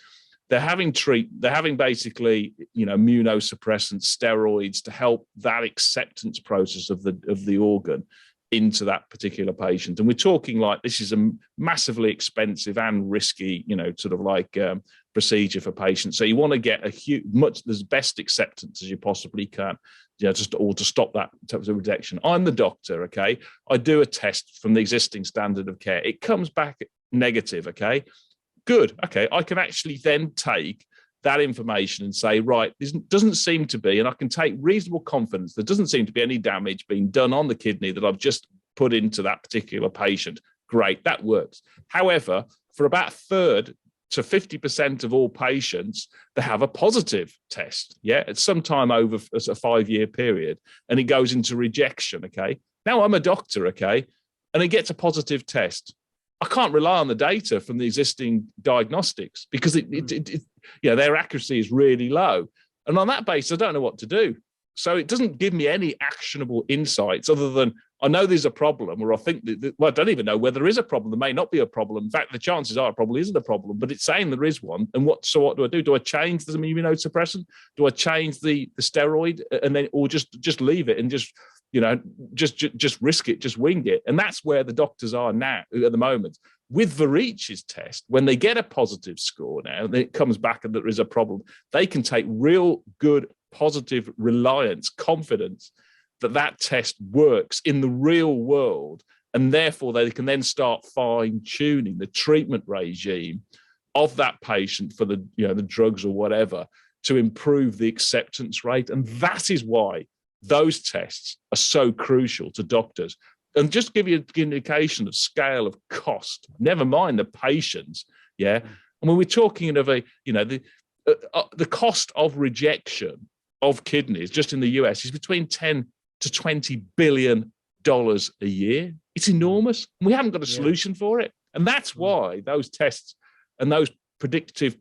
They're having basically, immunosuppressant steroids to help that acceptance process of the organ into that particular patient. And we're talking like this is a massively expensive and risky, sort of like procedure for patients. So you want to get as best acceptance as you possibly can, to stop that type of rejection. I'm the doctor, okay? I do a test from the existing standard of care. It comes back negative, okay? Good, okay. I can actually then take that information and say, right, this doesn't seem to be, and I can take reasonable confidence, there doesn't seem to be any damage being done on the kidney that I've just put into that particular patient. Great, that works. However, for about a third to 50% of all patients, they have a positive test, at some time over a 5-year period, and it goes into rejection, okay? Now I'm a doctor, okay, and it gets a positive test. I can't rely on the data from the existing diagnostics because their accuracy is really low. And on that basis, I don't know what to do. So it doesn't give me any actionable insights other than I know there's a problem, or I think I don't even know whether there is a problem. There may not be a problem. In fact, the chances are it probably isn't a problem, but it's saying there is one. And what do I do? Do I change the immunosuppressant? Do I change the steroid and then, or just leave it and just risk it, just wing it? And that's where the doctors are now at the moment. With Verici's test, when they get a positive score now, and it comes back and there is a problem, they can take real good positive reliance, confidence that test works in the real world, and therefore they can then start fine-tuning the treatment regime of that patient for the drugs or whatever to improve the acceptance rate. And that is why those tests are so crucial to doctors. And just give you an indication of scale of cost, never mind the patients. Yeah. And when we're talking of the cost of rejection of kidneys just in the US is between 10 to $20 billion a year. It's enormous. And we haven't got a solution for it. And that's why those tests and those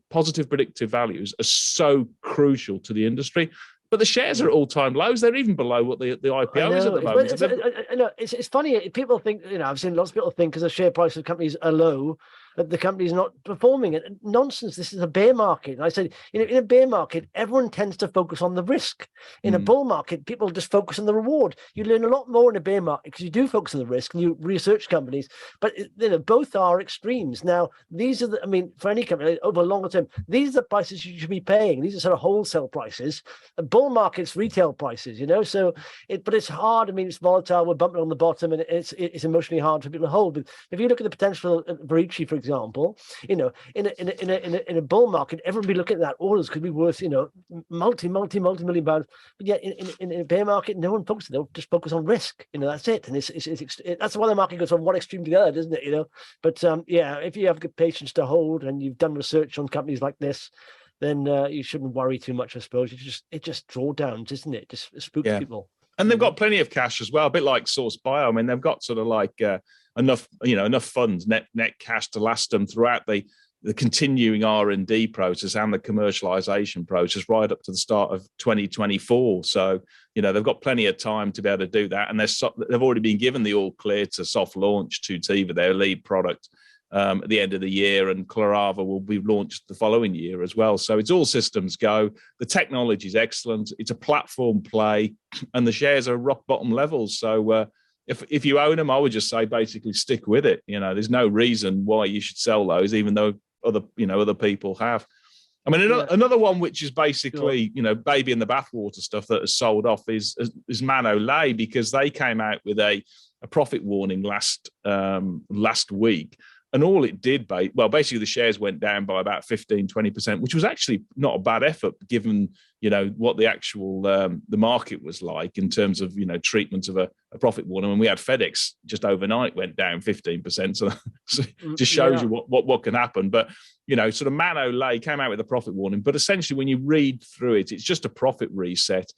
positive predictive values are so crucial to the industry. But the shares are at all-time lows. They're even below what the IPO is at the moment. It's funny. People think, I've seen lots of people think because the share price of companies are low, that the company's not performing. And nonsense. This is a bear market. And I said, in a bear market, everyone tends to focus on the risk. In a bull market, people just focus on the reward. You learn a lot more in a bear market because you do focus on the risk and you research companies. But both are extremes. Now, these are for any company over longer term, these are the prices you should be paying. These are sort of wholesale prices. A bull market's retail prices. So but it's hard. It's volatile. We're bumping on the bottom, and it's emotionally hard for people to hold. But if you look at the potential of Verici, for example, in a bull market, everyone will be looking at that. Orders could be worth, multi-million pounds. But yet in a bear market, no one focuses. They'll just focus on risk. That's it. And that's why the market goes from one extreme to the other, doesn't it? But if you have good patience to hold and you've done research on companies like this, then you shouldn't worry too much, I suppose. It just drawdowns, isn't it? Just spooks people. And they've got plenty of cash as well, a bit like Source Bio. They've got sort of like enough funds, net cash to last them throughout the continuing R&D process and the commercialization process right up to the start of 2024. So, they've got plenty of time to be able to do that. And they've already been given the all clear to soft launch Tutivia, their lead product, at the end of the year, and Clarava will be launched the following year as well. So it's all systems go. The technology is excellent. It's a platform play, and the shares are rock bottom levels. So if you own them, I would just say basically stick with it. There's no reason why you should sell those, even though other people have. Another one which is basically baby in the bathwater stuff that has sold off is Manolete, because they came out with a profit warning last week. And all it did, basically the shares went down by about 15-20%, which was actually not a bad effort given, what the actual the market was like in terms of, treatment of a profit warning. And we had FedEx just overnight went down 15%. So it just shows you what can happen. But, sort of Manolete came out with a profit warning. But essentially, when you read through it, it's just a profit reset.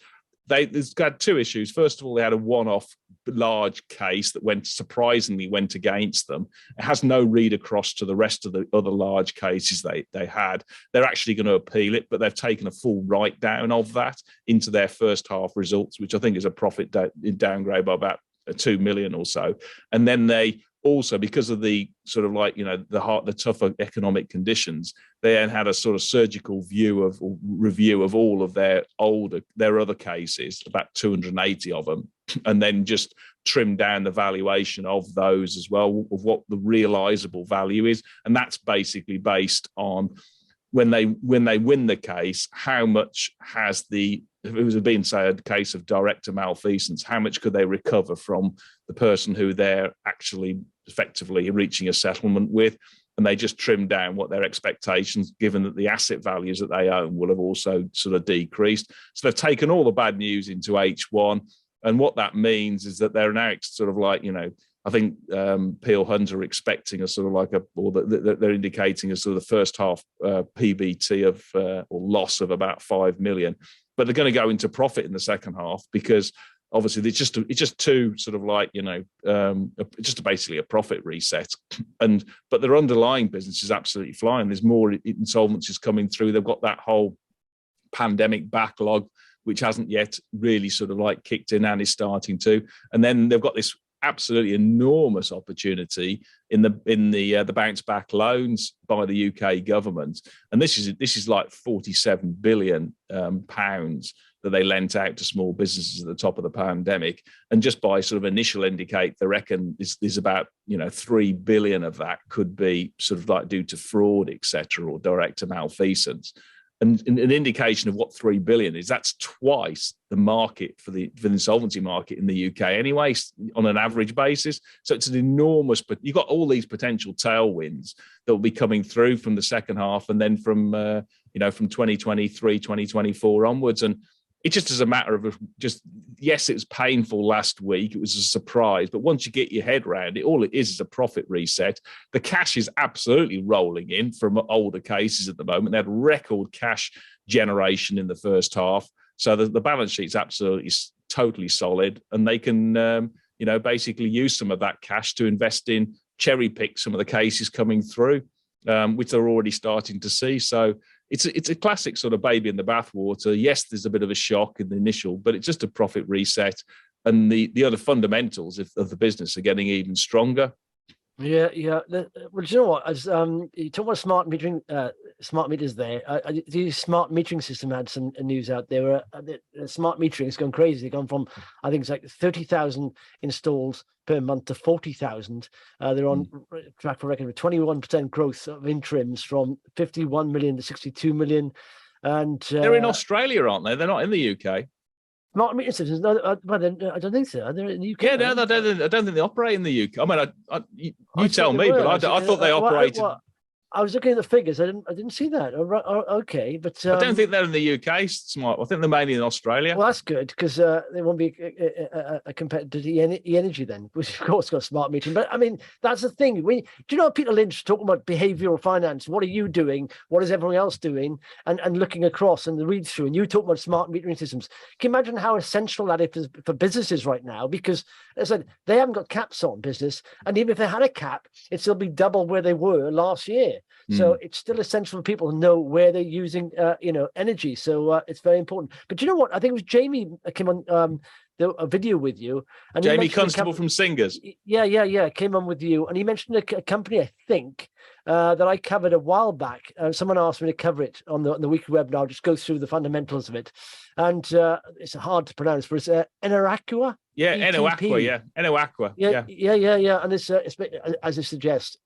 There's got two issues. First of all, they had a one-off large case that surprisingly went against them. It has no read across to the rest of the other large cases they had. They're actually going to appeal it, but they've taken a full write down of that into their first half results, which I think is a profit downgrade by about 2 million or so. And then they also, because of the sort of like, the tougher economic conditions, they then had a sort of surgical review of all of their other cases, about 280 of them, and then just trimmed down the valuation of those as well, of what the realizable value is. And that's basically based on when they win the case, how much has if it was being, say, a case of director malfeasance, how much could they recover from the person who they're actually effectively reaching a settlement with? And they just trimmed down what their expectations, given that the asset values that they own will have also sort of decreased. So they've taken all the bad news into H1. And what that means is that they're now sort of like, I think Peel Hunt are expecting a sort of like they're indicating a sort of the first half PBT of or loss of about 5 million. But they're going to go into profit in the second half because obviously it's just too sort of like, just basically a profit reset. But their underlying business is absolutely flying. There's more insolvencies coming through. They've got that whole pandemic backlog, which hasn't yet really sort of like kicked in and is starting to. And then they've got this absolutely enormous opportunity in the bounce back loans by the UK government, and this is like 47 billion pounds that they lent out to small businesses at the top of the pandemic. And just by sort of initial indicate, they reckon there's about 3 billion of that could be sort of like due to fraud, etc., or director malfeasance. And an indication of what 3 billion is, that's twice the market for the insolvency market in the UK anyway, on an average basis. So it's an enormous, but you've got all these potential tailwinds that will be coming through from the second half and then from 2023, 2024 onwards. And it just is a matter of just, yes, it was painful last week. It was a surprise. But once you get your head around it, all it is a profit reset. The cash is absolutely rolling in from older cases at the moment. They had record cash generation in the first half. So the balance sheet's absolutely totally solid. And they can, basically use some of that cash to invest in, cherry pick some of the cases coming through, which they're already starting to see. So it's a classic sort of baby in the bathwater. Yes, there's a bit of a shock in the initial, but it's just a profit reset, and the other fundamentals of the business are getting even stronger. Yeah. Well, do you know what? As you talk about smart metering, smart meters there. The smart metering system had some news out there. The smart metering is going crazy. They've gone from, I think it's like 30,000 installs per month to 40,000. They're on track for record with 21% growth of interims from 51 million to 62 million. And they're in Australia, aren't they? They're not in the UK. Smart meter systems. No, I don't think so. Are they in the UK? Yeah, no, I don't think they operate in the UK. I mean, you tell me, but I thought they operated. I was looking at the figures. I didn't see that. Okay, but I don't think they're in the UK. Smart. I think they're mainly in Australia. Well, that's good, because they won't be a competitor to Energy then, which of course got smart metering. But I mean, that's the thing. Do you know Peter Lynch talking about behavioural finance? What are you doing? What is everyone else doing? And looking across and the read through. And you talk about smart metering systems. Can you imagine how essential that is for businesses right now? Because as I said, they haven't got caps on business, and even if they had a cap, it'd still be double where they were last year. So it's still essential for people to know where they're using, energy. So it's very important. But you know what? I think it was Jamie came on a video with you. And Jamie Constable from Singers. Yeah. Came on with you. And he mentioned a company, I think, that I covered a while back. Someone asked me to cover it on the weekly webinar. I'll just go through the fundamentals of it. And it's hard to pronounce, but it's EnerAqua. Yeah, EnerAqua, yeah. EnerAqua, yeah. And it's as it suggests,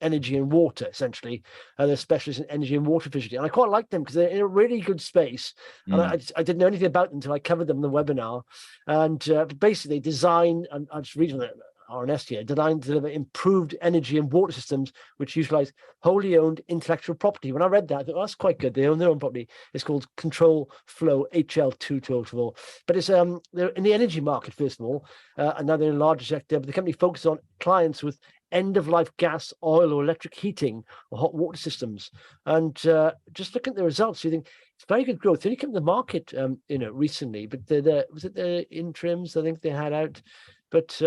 energy and water, essentially. They're specialists in energy and water efficiency. And I quite like them because they're in a really good space. And I didn't know anything about them until I covered them in the webinar. And basically, they design, and I'm just reading the RNS here, designed to deliver improved energy and water systems which utilize wholly owned intellectual property. When I read that, I thought, oh, that's quite good. They own their own property. It's called Control Flow HL2 total. But it's they're in the energy market, first of all, and now they're in a larger sector. But the company focuses on clients with end-of-life gas, oil, or electric heating or hot water systems. And just looking at the results, you think it's very good growth. They only came to the market, recently. But was it the interims I think they had out? But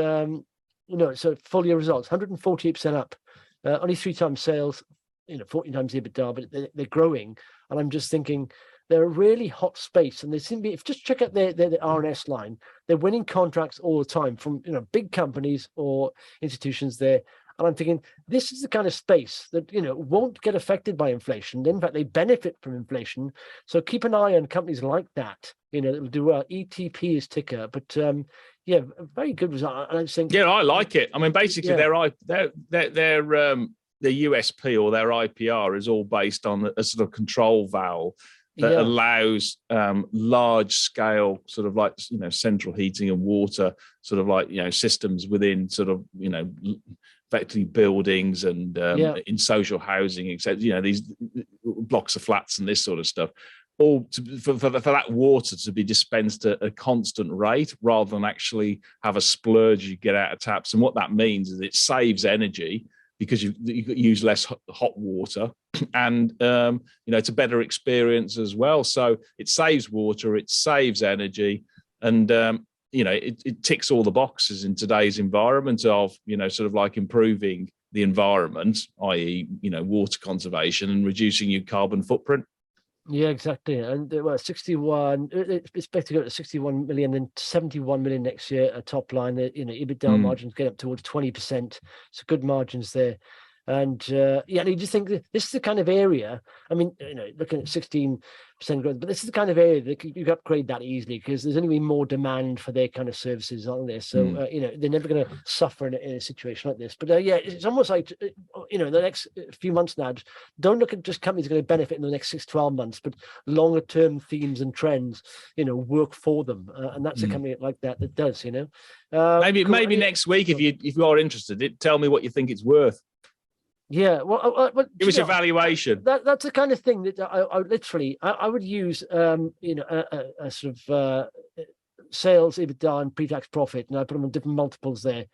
so full year results, 148% up, only 3 times sales, 14 times EBITDA, but they're growing. And I'm just thinking they're a really hot space, and they seem to be, if just check out their RNS line, they're winning contracts all the time from big companies or institutions there. And I'm thinking this is the kind of space that won't get affected by inflation. In fact, they benefit from inflation. So keep an eye on companies like that. That will do well. ETP is ticker, but a very good result. And I'm saying, yeah, I like it. I mean, basically, their USP or their IPR is all based on a sort of control valve that allows large scale sort of like central heating and water sort of like systems within sort of effectively buildings and in social housing, etc. These blocks of flats and this sort of stuff. All for that water to be dispensed at a constant rate rather than actually have a splurge you get out of taps. And what that means is it saves energy because you use less hot water, and it's a better experience as well. So it saves water, it saves energy, and it ticks all the boxes in today's environment of sort of like improving the environment, i.e. water conservation and reducing your carbon footprint. Yeah, exactly. And 61, it's expected to go to 61 million and 71 million next year at top line. EBITDA margins get up towards 20%. So good margins there. And you just think that this is the kind of area, I mean, looking at 16% growth, but this is the kind of area that you can upgrade that easily because there's going to be more demand for their kind of services on there. So, they're never going to suffer in a situation like this. But it's almost like, the next few months now, don't look at just companies that are going to benefit in the next 6-12 months, but longer term themes and trends, work for them. And that's a company like that does, Maybe next week, if you are interested, tell me what you think it's worth. Yeah, well, Give us a valuation. That's the kind of thing that I would use, a sort of sales, EBITDA, and pre-tax profit, and I put them on different multiples there.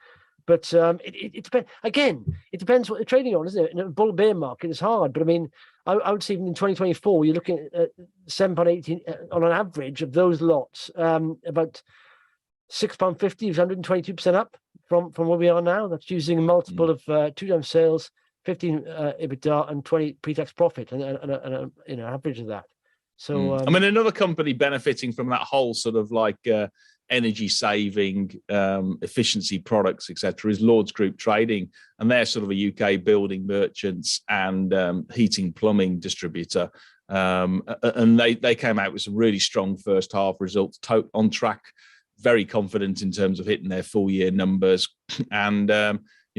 But it depends. Again, it depends what they're trading on, isn't it? In a bull bear market, it's hard. But I mean, I would say even in 2024, you're looking at £7.18 on an average of those lots, about £6.50 is 122% up from where we are now. That's using a multiple of 2 times sales, 15 EBITDA, and 20 pre-tax profit, and an average of that. So I mean, another company benefiting from that whole sort of like energy saving, efficiency products, etc., is Lords Group Trading, and they're sort of a UK building merchants and heating plumbing distributor. And they came out with some really strong first half results, on track, very confident in terms of hitting their full year numbers, and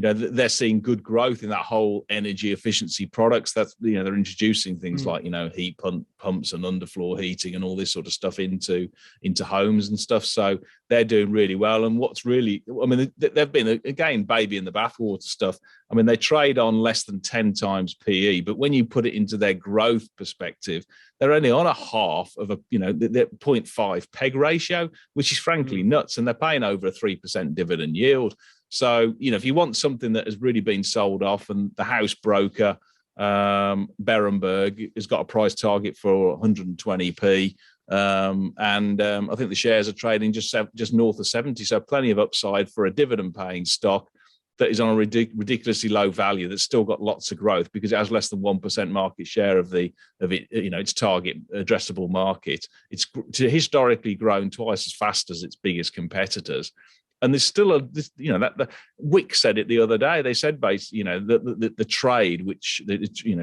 they're seeing good growth in that whole energy efficiency products. That's, they're introducing things like, heat pumps and underfloor heating and all this sort of stuff into homes and stuff. So they're doing really well. And what's really, I mean, they've been, again, baby in the bathwater stuff. I mean, they trade on less than 10 times PE, but when you put it into their growth perspective, they're only on a half of their 0.5 PEG ratio, which is frankly nuts. And they're paying over a 3% dividend yield. So, if you want something that has really been sold off, and the house broker, Berenberg, has got a price target for 120p. I think the shares are trading just north of 70. So plenty of upside for a dividend paying stock that is on a ridiculously low value, that's still got lots of growth because it has less than 1% market share of its target addressable market. It's historically grown twice as fast as its biggest competitors. And there's still the Wick said it the other day. They said, the trade, which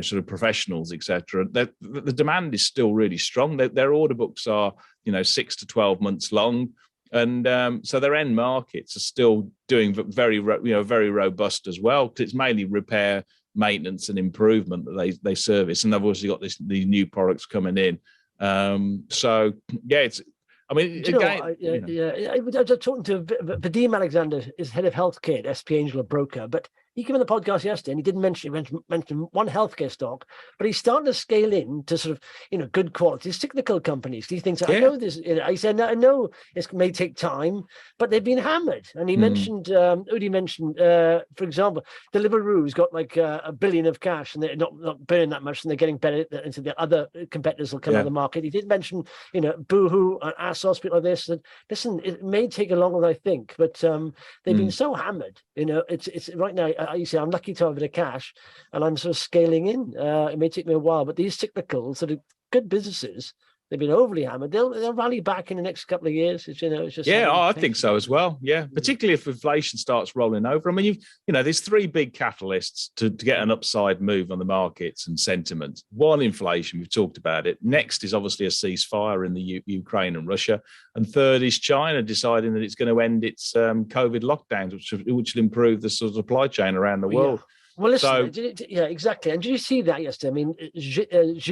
sort of professionals, etc. The demand is still really strong. Their order books are 6 to 12 months long, and so their end markets are still doing very robust as well. Because it's mainly repair, maintenance, and improvement that they service, and they've also got these new products coming in. So yeah, it's. I mean, again, I was just talking to Vadim Alexander, is head of healthcare at SP Angel, a broker, but he came on the podcast yesterday and he didn't mention one healthcare stock, but he's starting to scale in to sort of, good quality cyclical companies. He thinks, I know this, I said, I know it may take time, but they've been hammered. And he mentioned, for example, Deliveroo's got like $1 billion of cash and they're not burning that much and they're getting better into the other competitors will come out of the market. He did mention, Boohoo and ASOS, people like this. And listen, it may take longer than I think, but they've been so hammered. It's right now, you see, I'm lucky to have a bit of cash and I'm sort of scaling in. It may take me a while, but these cyclicals that are good businesses, they've been overly hammered. They'll rally back in the next couple of years. It's just I think so as well. Yeah, particularly if inflation starts rolling over. I mean, there's 3 big catalysts to get an upside move on the markets and sentiment. One, inflation. We've talked about it. Next is obviously a ceasefire in the Ukraine and Russia, and third is China deciding that it's going to end its COVID lockdowns, which will improve the sort of supply chain around the world. Well, listen, exactly. And did you see that yesterday? I mean, Xi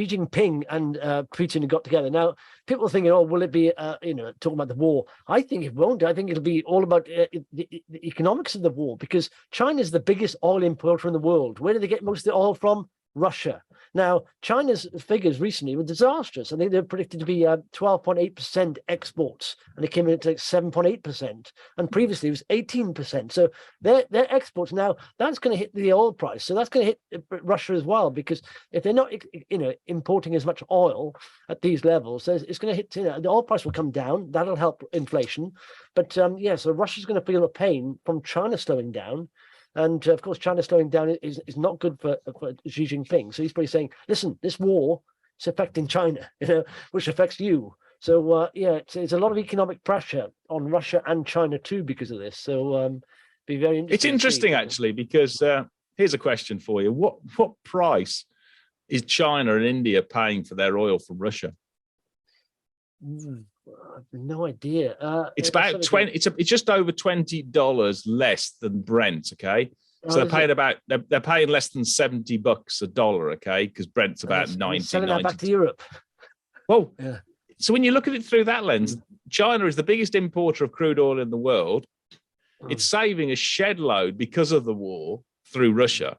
Jinping and Putin got together. Now, people are thinking, will it be, talking about the war? I think it won't. I think it'll be all about the economics of the war, because China is the biggest oil importer in the world. Where do they get most of the oil from? Russia. Now, China's figures recently were disastrous. I think they're predicted to be 12.8% exports, and they came in at like 7.8%. And previously it was 18%. So their exports now, that's going to hit the oil price. So that's going to hit Russia as well, because if they're not, importing as much oil at these levels, it's going to hit. The oil price will come down. That'll help inflation. But so Russia's going to feel the pain from China slowing down. And of course, China slowing down is not good for Xi Jinping. So he's probably saying, listen, this war is affecting China, which affects you. So it's a lot of economic pressure on Russia and China too because of this. So be very interesting. It's interesting actually, because here's a question for you: what price is China and India paying for their oil from Russia? I have no idea. It's about 20. It's just over $20 less than Brent. Okay, so they're paying less than $70 a dollar. Okay, because Brent's about 90. Selling that back to Europe. Well, so when you look at it through that lens, China is the biggest importer of crude oil in the world. It's saving a shed load because of the war through Russia.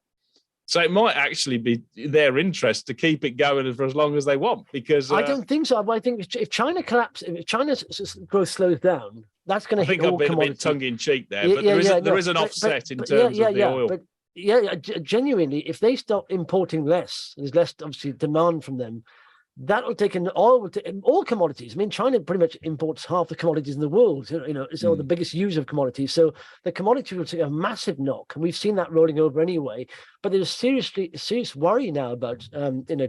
So it might actually be their interest to keep it going for as long as they want, because I don't think so. I think if China collapses, if China's growth slows down, that's going to hit all commodities. I think I've been a bit tongue in cheek there, but there is an offset in terms of the oil. But genuinely, if they stop importing less, there's less obviously demand from them. That'll take in all commodities. I mean, China pretty much imports half the commodities in the world. It's the biggest user of commodities. So the commodity will take a massive knock, and we've seen that rolling over anyway. But there's serious worry now about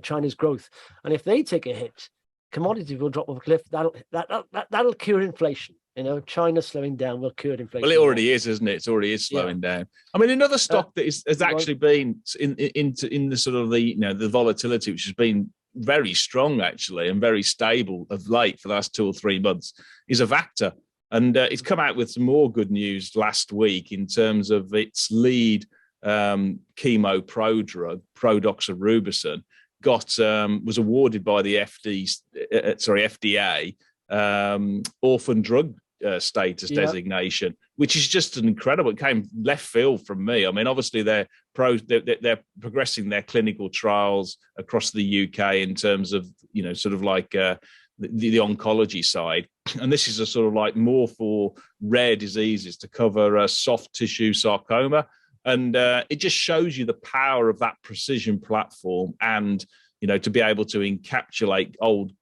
China's growth, and if they take a hit, commodities will drop off a cliff. That'll cure inflation. China slowing down will cure inflation. Well, it already is, isn't it? It already is slowing down. I mean, another stock that has actually been in the sort of the volatility, which has been very strong actually and very stable of late for the last 2 or 3 months, is AvactA. And it's come out with some more good news last week in terms of its lead chemo prodrug, prodoxorubicin, was awarded by the FDA orphan drug status designation, which is just an incredible. It came left field from me. I mean, obviously they're progressing their clinical trials across the UK in terms of sort of like the oncology side, and this is a sort of like more for rare diseases to cover soft tissue sarcoma, and it just shows you the power of that precision platform, and to be able to encapsulate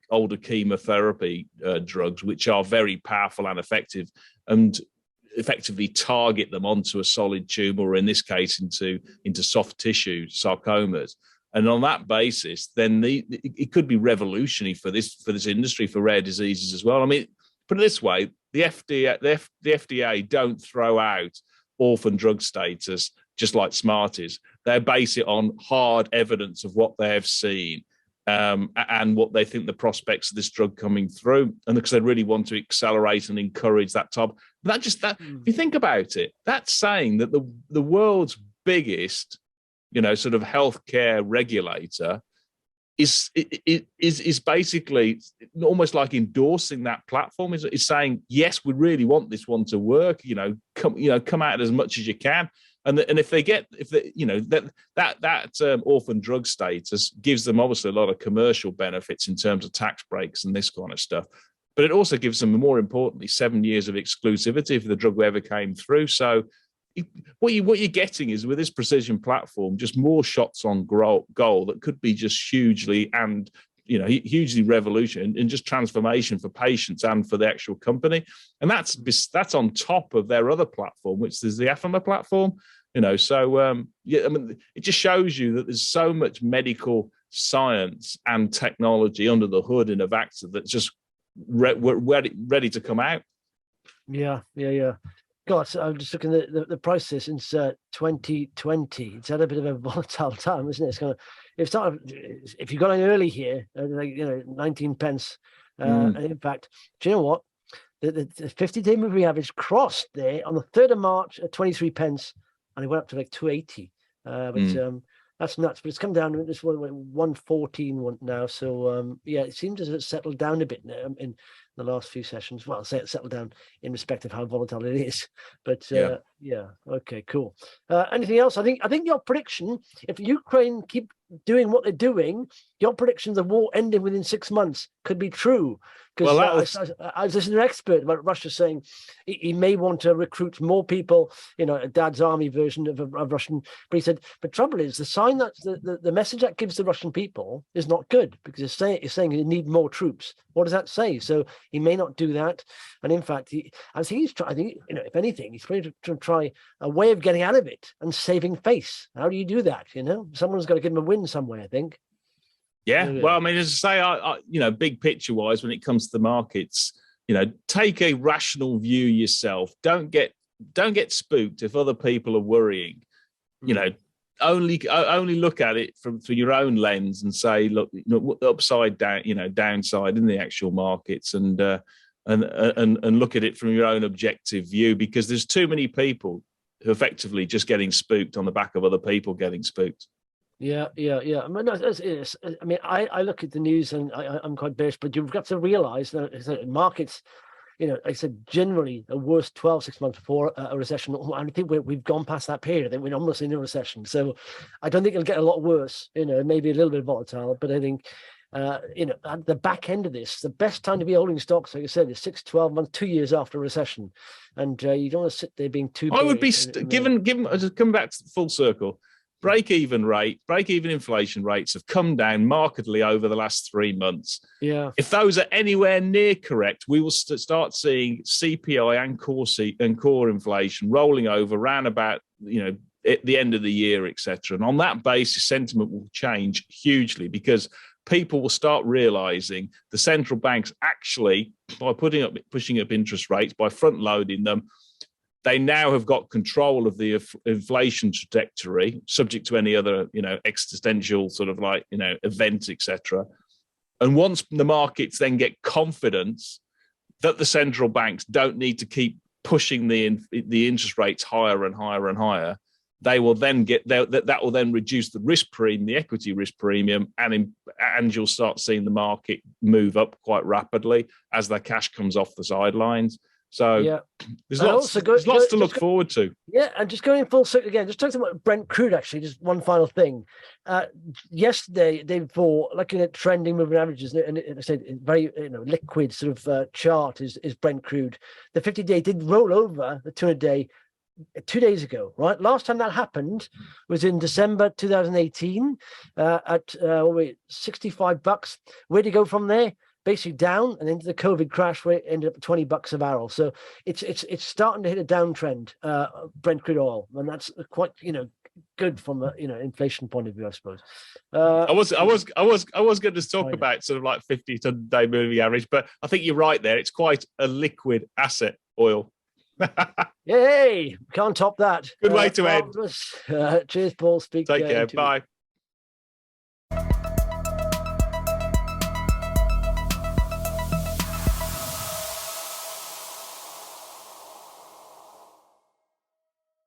older chemotherapy drugs, which are very powerful and effective, and effectively target them onto a solid tumor, or in this case into soft tissue sarcomas. And on that basis, then it could be revolutionary for this industry for rare diseases as well. I mean, put it this way: the FDA don't throw out orphan drug status just like Smarties. They base it on hard evidence of what they have seen and what they think the prospects of this drug coming through, and because they really want to accelerate and encourage that type. If you think about it, that's saying that the world's biggest, sort of healthcare regulator is basically almost like endorsing that platform. Is saying, yes, we really want this one to work. Come out as much as you can. And if they orphan drug status gives them obviously a lot of commercial benefits in terms of tax breaks and this kind of stuff, but it also gives them, more importantly, 7 years of exclusivity if the drug ever came through. So what you're getting is, with this precision platform, just more shots on goal that could be just hugely revolution and just transformation for patients and for the actual company. And that's on top of their other platform, which is the AFMA platform. So I mean, it just shows you that there's so much medical science and technology under the hood in AvactA that's just ready to come out. Yeah. God, so I'm just looking at the prices since 2020. It's had a bit of a volatile time, isn't it? If you got in early here, 19 pence. And in fact, do you know what? The 50-day moving average crossed there on the 3rd of March at 23 pence, and it went up to like 280. That's nuts. But it's come down. It's 114 now. So it seems as it's settled down a bit now in the last few sessions. Well, I'll say it's settled down in respect of how volatile it is. But okay, cool. Anything else? I think your prediction, if Ukraine keep doing what they're doing, your predictions of war ending within 6 months could be true. Because I was listening to an expert about Russia saying he may want to recruit more people, a dad's army version of Russian. But he said, but trouble is, the sign that the message that gives the Russian people is not good, because it's saying you need more troops. What does that say? So he may not do that. And in fact, I think if anything, he's trying to try a way of getting out of it and saving face. How do you do that? Someone's got to give him a win somewhere, I think. Yeah, well, I mean, as I say, I big picture wise, when it comes to the markets, take a rational view yourself. Don't get spooked if other people are worrying. Only look at it through your own lens and say, look, upside down, downside in the actual markets, and look at it from your own objective view, because there's too many people who are effectively just getting spooked on the back of other people getting spooked. Yeah. I mean, I look at the news and I'm quite bearish, but you've got to realize that markets, like I said, generally a worse 6 months before a recession. I think we've gone past that period. I think we're almost in a recession. So I don't think it'll get a lot worse, maybe a little bit volatile, but I think, at the back end of this, the best time to be holding stocks, like I said, is 6, 12 months, 2 years after a recession. And you don't want to sit there being too I would be, given, just come back to full circle, break-even inflation rates have come down markedly over the last 3 months. Yeah. If those are anywhere near correct, we will start seeing CPI and core inflation rolling over around about, at the end of the year, etc. And on that basis, sentiment will change hugely because people will start realizing the central banks actually, by pushing up interest rates, by front loading them, they now have got control of the inflation trajectory, subject to any other, existential sort of event, etc. And once the markets then get confidence that the central banks don't need to keep pushing the interest rates higher and higher and higher, they will then that will then reduce the risk premium, the equity risk premium, and you'll start seeing the market move up quite rapidly as the cash comes off the sidelines. So yeah, there's lots to look forward to. Yeah, and just going full circle again, just talking about Brent crude, actually, just one final thing. Yesterday, looking at trending moving averages, and I said very liquid sort of chart is Brent crude. The 50-day did roll over the 200-day 2 days ago, right? Last time that happened was in December 2018 at $65. Where'd it go from there? Basically down and into the COVID crash where it ended up at $20 a barrel. So it's starting to hit a downtrend, Brent crude oil, and that's quite good from a inflation point of view, I suppose. I was going to talk about sort of like 50-day moving average, but I think you're right there. It's quite a liquid asset, oil. Yay! Can't top that. Good way to end. Cheers, Paul. Take care. Bye.